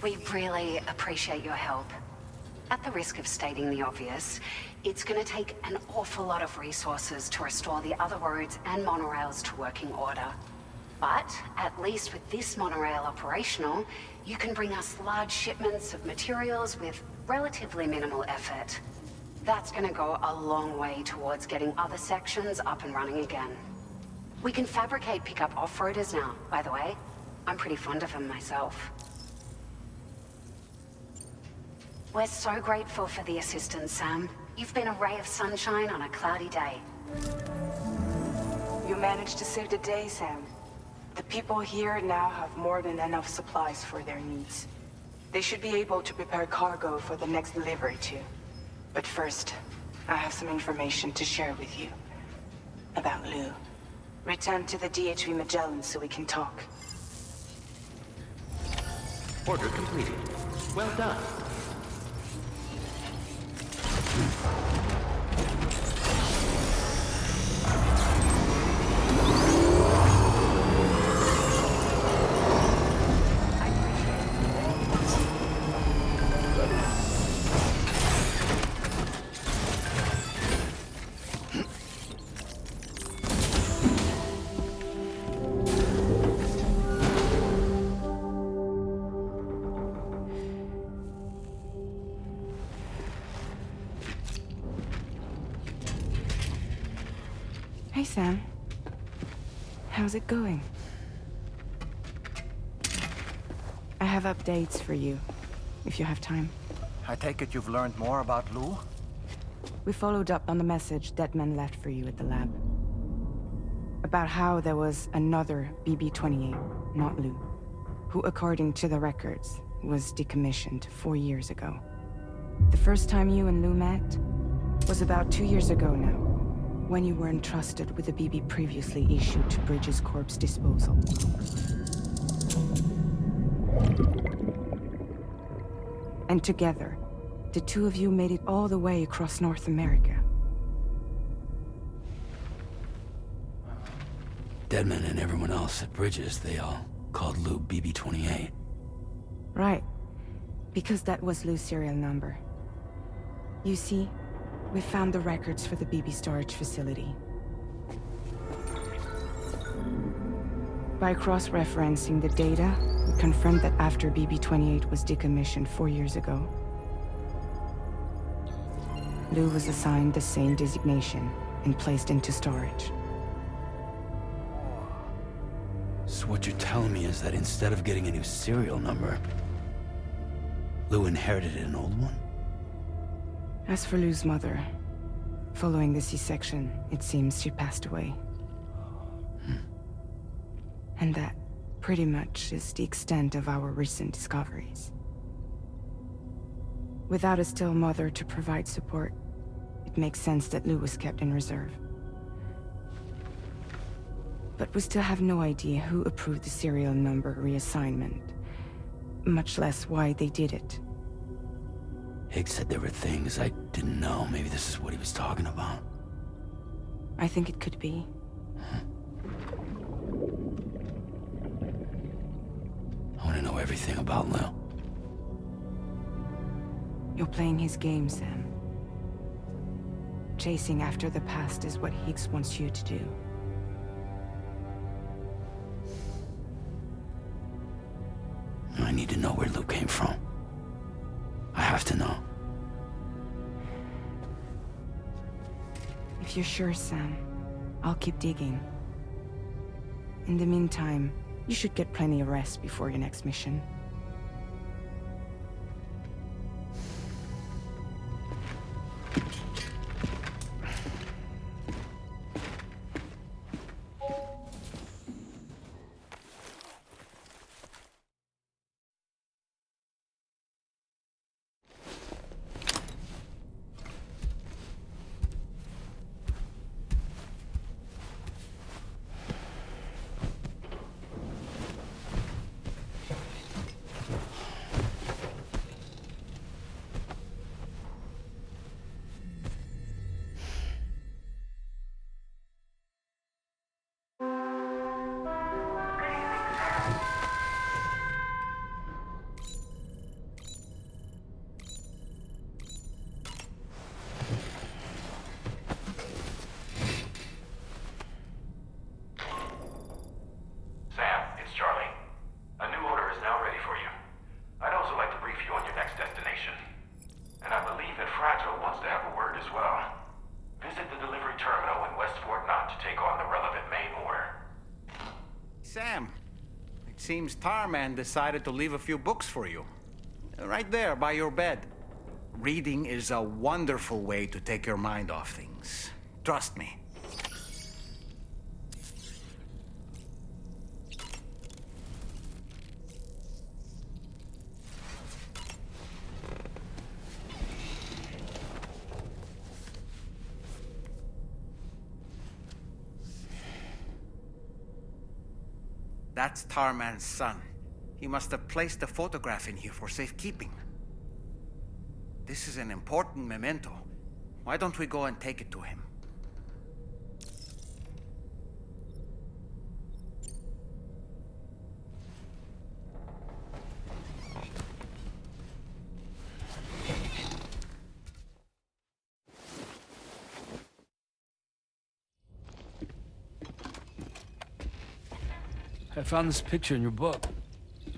We really appreciate your help. At the risk of stating the obvious, it's going to take an awful lot of resources to restore the other roads and monorails to working order. But at least with this monorail operational, you can bring us large shipments of materials with relatively minimal effort. That's going to go a long way towards getting other sections up and running again. We can fabricate pickup off-roaders now, by the way. I'm pretty fond of them myself. We're so grateful for the assistance, Sam. You've been a ray of sunshine on a cloudy day. You managed to save the day, Sam. The people here now have more than enough supplies for their needs. They should be able to prepare cargo for the next delivery too. But first, I have some information to share with you. About Lou. Return to the DHV Magellan so we can talk. Order completed. Well done. Hey, Sam. How's it going? I have updates for you, if you have time. I take it you've learned more about Lou? We followed up on the message Deadman left for you at the lab. About how there was another BB-28, not Lou, who, according to the records, was decommissioned 4 years ago. The first time you and Lou met was about 2 years ago now, when you were entrusted with a BB previously issued to Bridges Corp's disposal. And together, the two of you made it all the way across North America. Deadman and everyone else at Bridges, they all called Lou BB-28. Right. Because that was Lou's serial number. You see, we found the records for the BB storage facility. By cross-referencing the data, we confirmed that after BB-28 was decommissioned 4 years ago, Lou was assigned the same designation and placed into storage. So what you're telling me is that instead of getting a new serial number, Lou inherited an old one? As for Lou's mother, following the C-section, it seems she passed away. And that, pretty much, is the extent of our recent discoveries. Without a still mother to provide support, it makes sense that Lou was kept in reserve. But we still have no idea who approved the serial number reassignment, much less why they did it. Higgs said there were things I didn't know. Maybe this is what he was talking about. I think it could be. I want to know everything about Lou. You're playing his game, Sam. Chasing after the past is what Higgs wants you to do. I need to know where Lou came from. I have to know. If you're sure, Sam, I'll keep digging. In the meantime, you should get plenty of rest before your next mission. Sam, it seems Tarman decided to leave a few books for you. Right there, by your bed. Reading is a wonderful way to take your mind off things. Trust me. That's Tarman's son. He must have placed a photograph in here for safekeeping. This is an important memento. Why don't we go and take it to him? I found this picture in your book.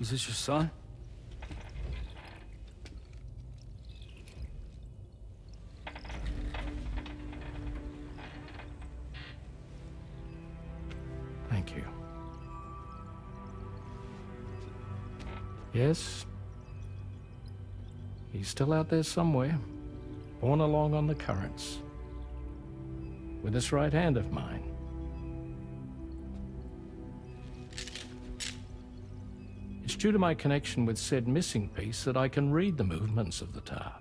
Is this your son? Thank you. Yes. He's still out there somewhere, borne along on the currents, with this right hand of mine. It's due to my connection with said missing piece that I can read the movements of the tar.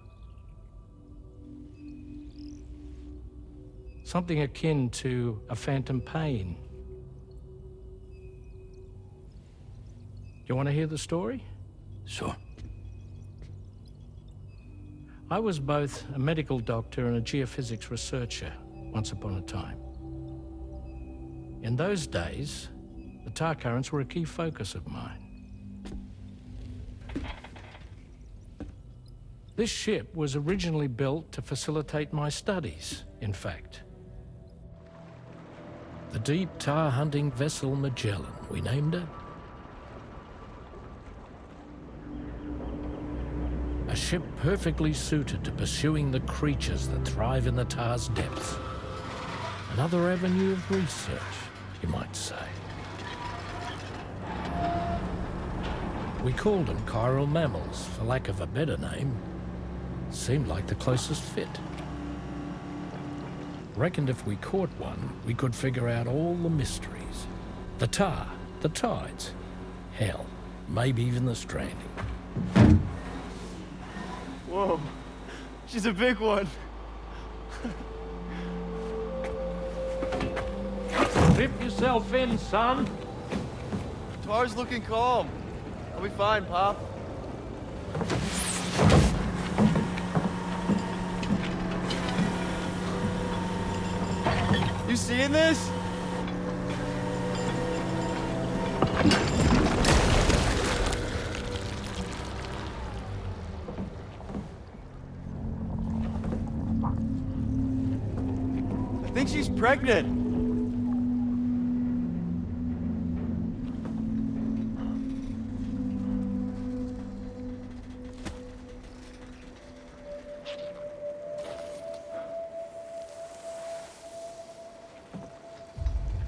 Something akin to a phantom pain. You want to hear the story? Sure. I was both a medical doctor and a geophysics researcher once upon a time. In those days, the tar currents were a key focus of mine. This ship was originally built to facilitate my studies, in fact. The deep tar hunting vessel Magellan, we named it. A ship perfectly suited to pursuing the creatures that thrive in the tar's depths. Another avenue of research, you might say. We called them chiral mammals, for lack of a better name. Seemed like the closest fit. Reckoned if we caught one, we could figure out all the mysteries. The tar, the tides, hell, maybe even the stranding. Whoa, she's a big one. Dip yourself in, son. Tar's looking calm. I'll be fine, Pop. You seeing this? I think she's pregnant.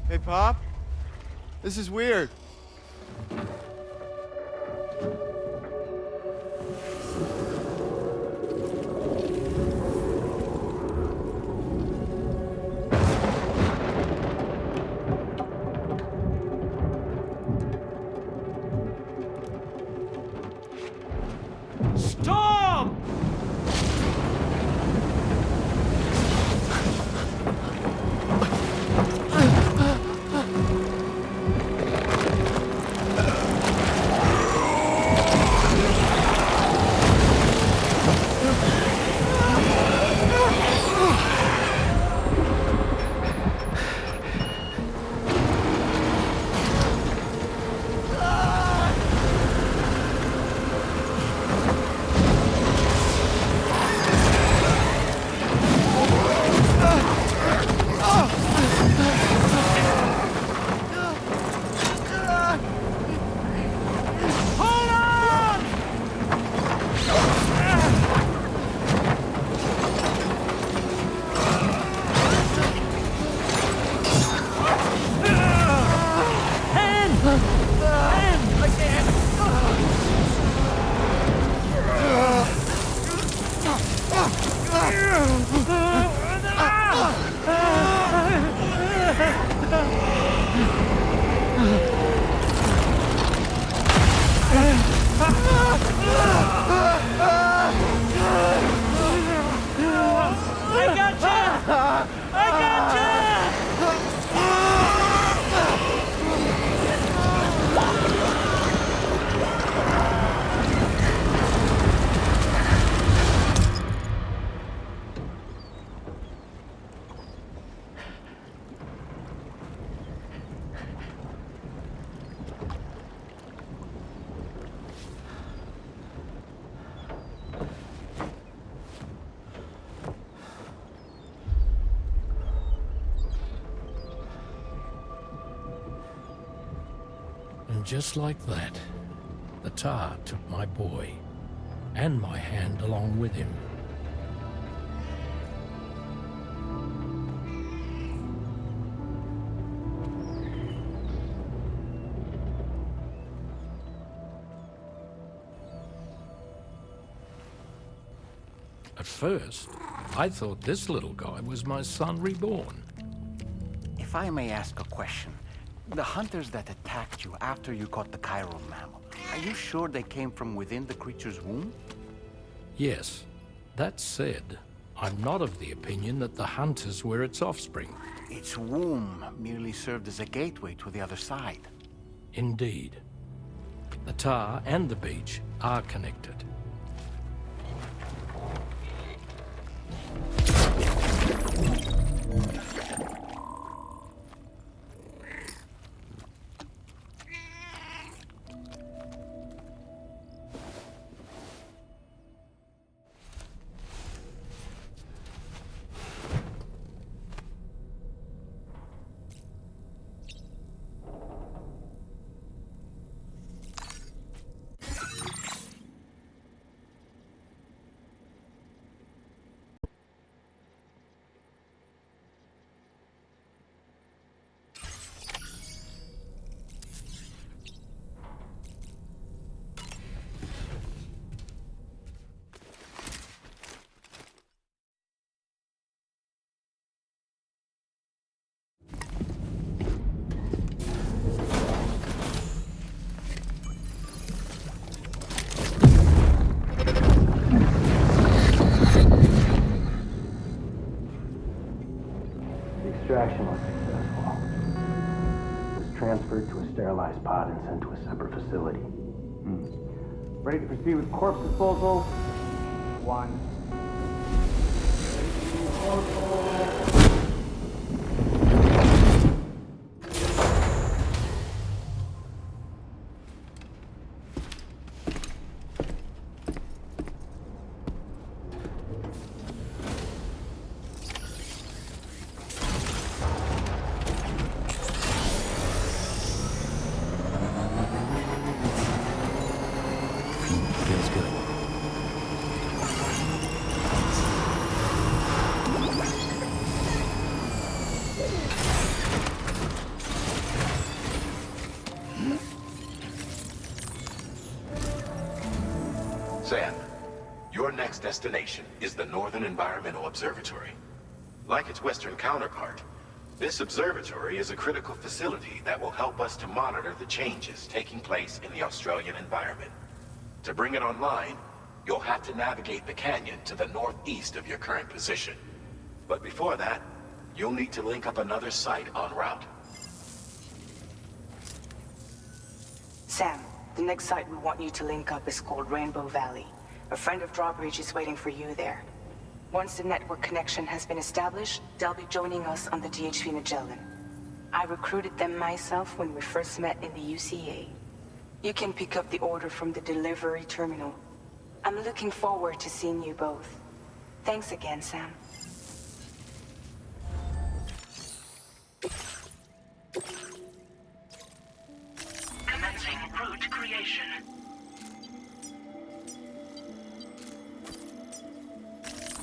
Hey, Pop. This is weird. Storm! And just like that, the tar took my boy, and my hand along with him. At first, I thought this little guy was my son reborn. If I may ask a question, the hunters that attacked you after you caught the chiral mammal, are you sure they came from within the creature's womb? Yes. That said, I'm not of the opinion that the hunters were its offspring. Its womb merely served as a gateway to the other side. Indeed. The tar and the beach are connected. Extraction was successful. It was transferred to a sterilized pod and sent to a separate facility. Ready to proceed with corpse disposal? 1. Feels good. Sam, your next destination is the Northern Environmental Observatory. Like its Western counterpart, this observatory is a critical facility that will help us to monitor the changes taking place in the Australian environment. To bring it online, you'll have to navigate the canyon to the northeast of your current position. But before that, you'll need to link up another site en route. Sam, the next site we want you to link up is called Rainbow Valley. A friend of Drawbridge is waiting for you there. Once the network connection has been established, they'll be joining us on the DHV Magellan. I recruited them myself when we first met in the UCA. You can pick up the order from the delivery terminal. I'm looking forward to seeing you both. Thanks again, Sam. Commencing route creation.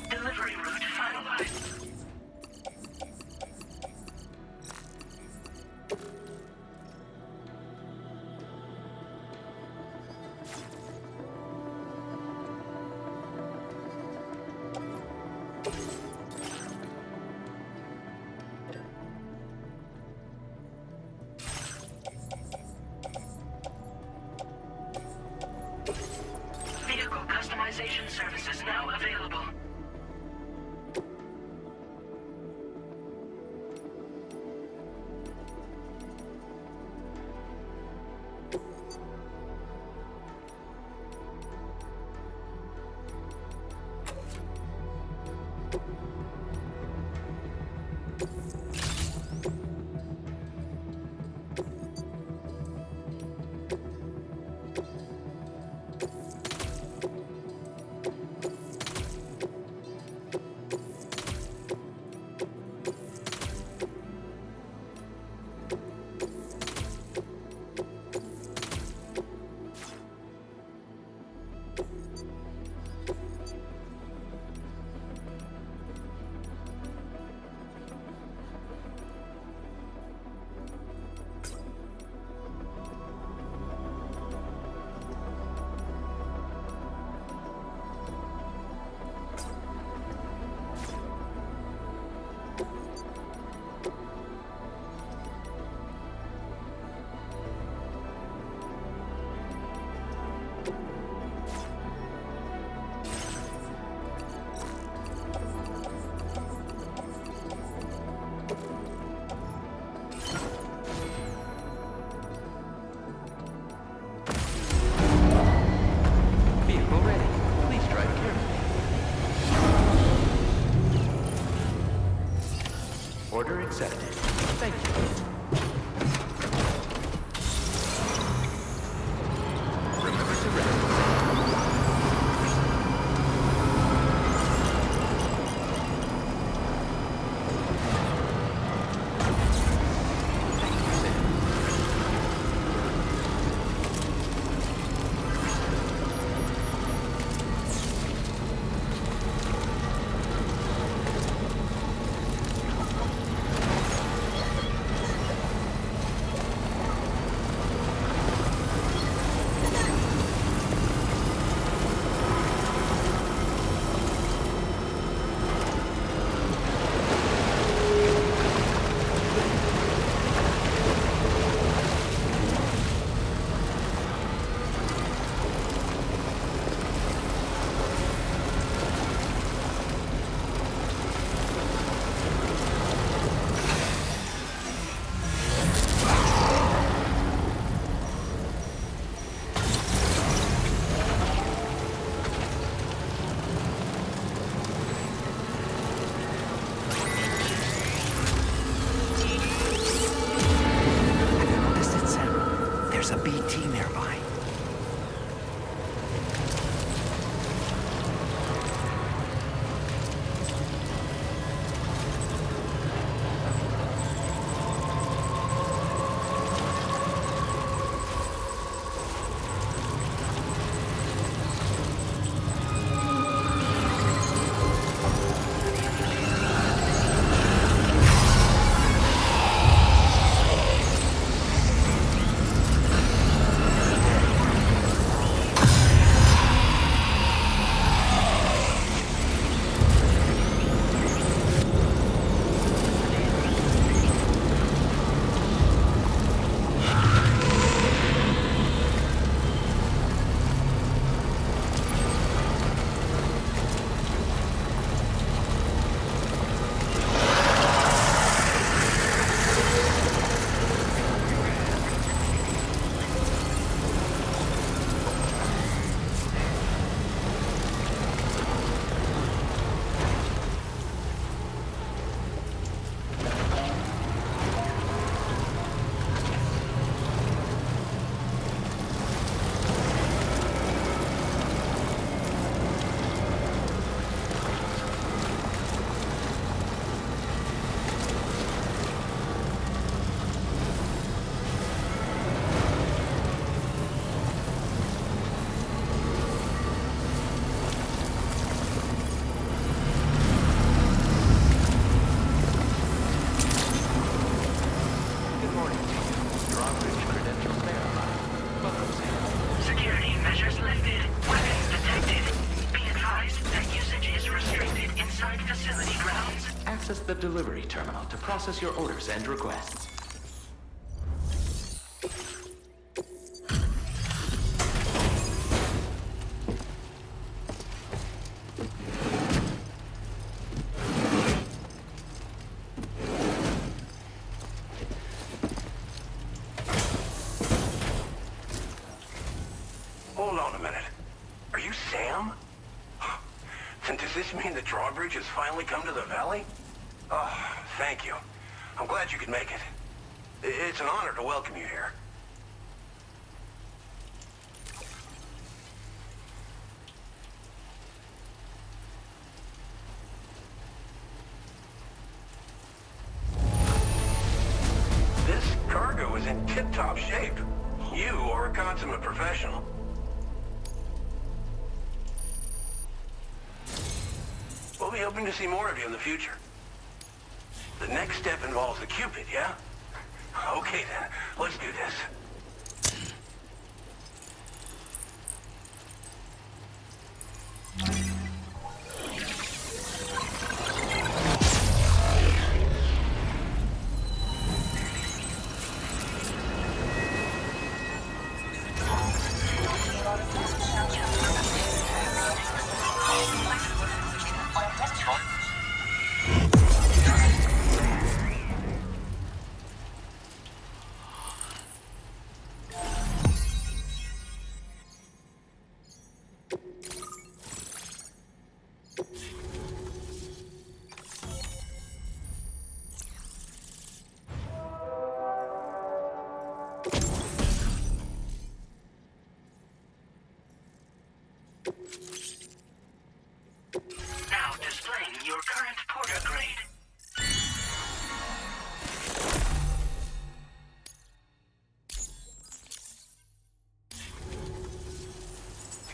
Delivery route finalized. accepted. Thank you. Remember to rest. There's a BT nearby. Security measures lifted. Weapons detected. Be advised that usage is restricted inside facility grounds. Access the delivery terminal to process your orders and requests. Hold on a minute. Are you Sam? And does this mean the drawbridge has finally come to the valley? Oh, thank you. I'm glad you could make it. It's an honor to welcome you here. This cargo is in tip-top shape. You are a consummate professional. We'll be hoping to see more of you in the future. The next step involves the Cupid, yeah? Okay then, let's do this.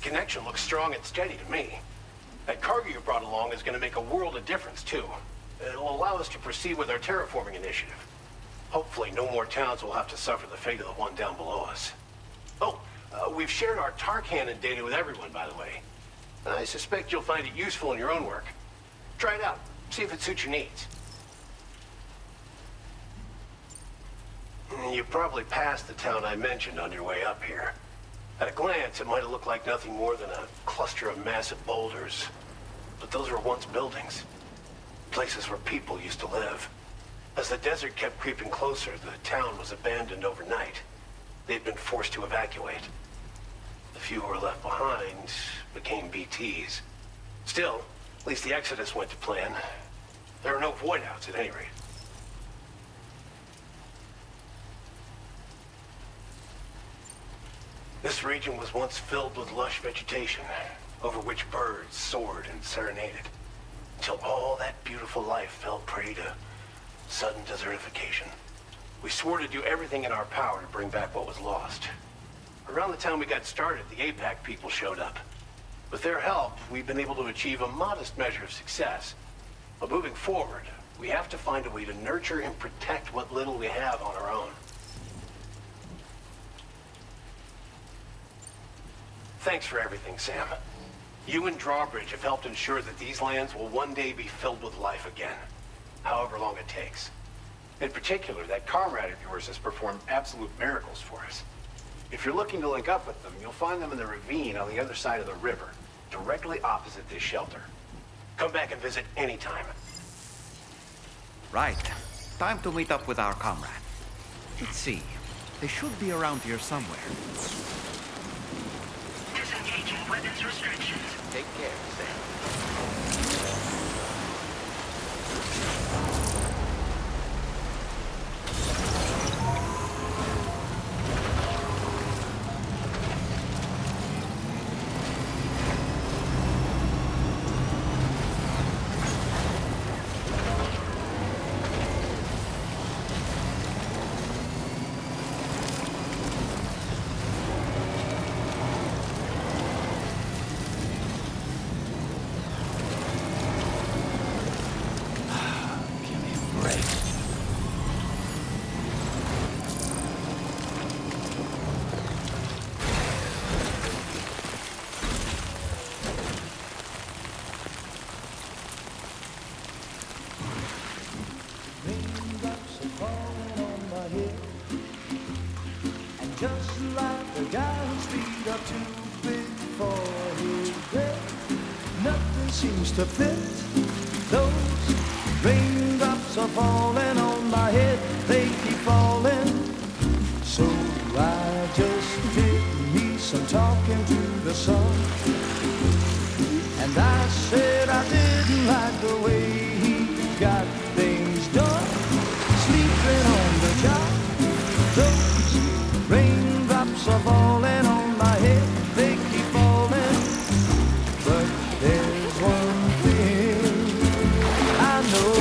connection looks strong and steady to me. That cargo you brought along is going to make a world of difference, too. It'll allow us to proceed with our terraforming initiative. Hopefully, no more towns will have to suffer the fate of the one down below us. Oh, we've shared our tar cannon data with everyone, by the way. I suspect you'll find it useful in your own work. Try it out. See if it suits your needs. You probably passed the town I mentioned on your way up here. At a glance, it might have looked like nothing more than a cluster of massive boulders. But those were once buildings. Places where people used to live. As the desert kept creeping closer, the town was abandoned overnight. They'd been forced to evacuate. The few who were left behind became BTs. Still, at least the exodus went to plan. There are no void-outs at any rate. This region was once filled with lush vegetation, over which birds soared and serenaded, until all that beautiful life fell prey to sudden desertification. We swore to do everything in our power to bring back what was lost. Around the time we got started, the APAC people showed up. With their help, we've been able to achieve a modest measure of success. But moving forward, we have to find a way to nurture and protect what little we have on our own. Thanks for everything, Sam. You and Drawbridge have helped ensure that these lands will one day be filled with life again, however long it takes. In particular, that comrade of yours has performed absolute miracles for us. If you're looking to link up with them, you'll find them in the ravine on the other side of the river, directly opposite this shelter. Come back and visit anytime. Right. Time to meet up with our comrade. Let's see. They should be around here somewhere. Disengaging weapons restrictions. Take care, Sam. Just like the guy whose feet are too big for his bed, nothing seems to fit. Those raindrops are falling on my head, they keep falling. So I just did me some talking to the sun, and I said I didn't like the way he got things done, sleeping on the job. Those raindrops are falling on my head, they keep falling. But there's one thing I know,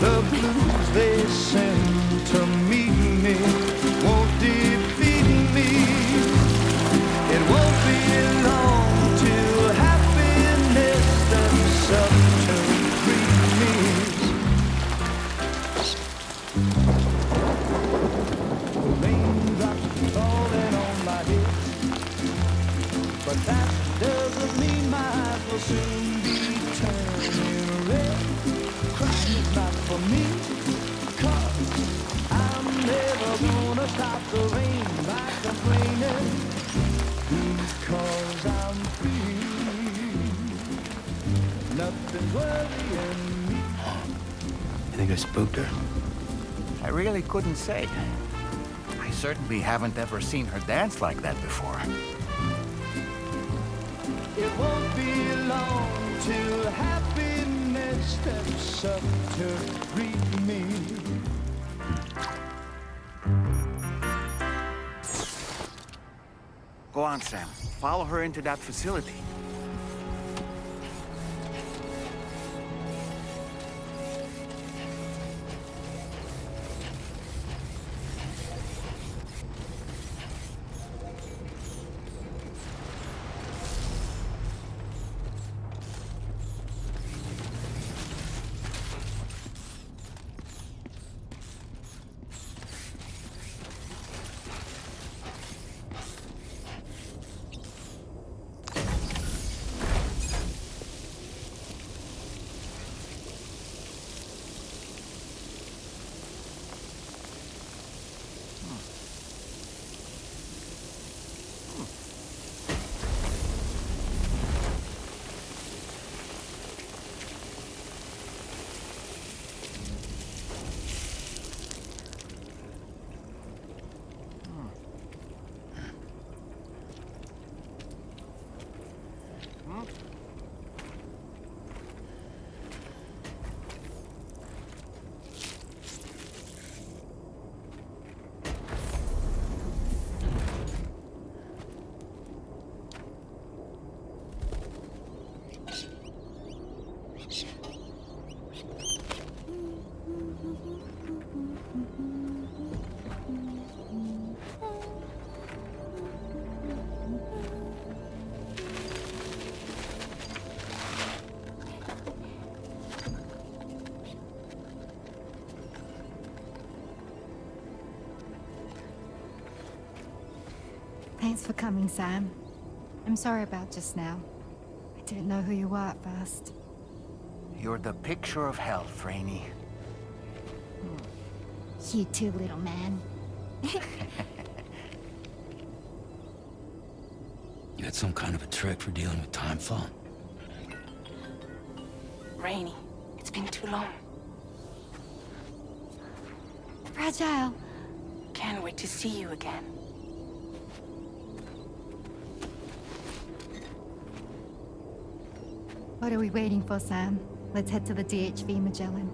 the blues they send to meet me won't defeat me. It won't be long till happiness themselves to greet me. Falling on my head, but that doesn't mean my eyes will soon be turning red. Crying is not for me, 'cause I'm never gonna stop the rain by complaining, because I'm free. Nothing's worrying me. You think I spooked her? I really couldn't say. I certainly haven't ever seen her dance like that before. It won't be long till happiness steps up to greet me. Go on, Sam. Follow her into that facility. Thanks for coming, Sam. I'm sorry about just now. I didn't know who you were at first. You're the picture of health, Rainey. You too, little man. You got some kind of a trick for dealing with time flow? Rainey, it's been too long. Fragile. Can't wait to see you again. What are we waiting for, Sam? Let's head to the DHV Magellan.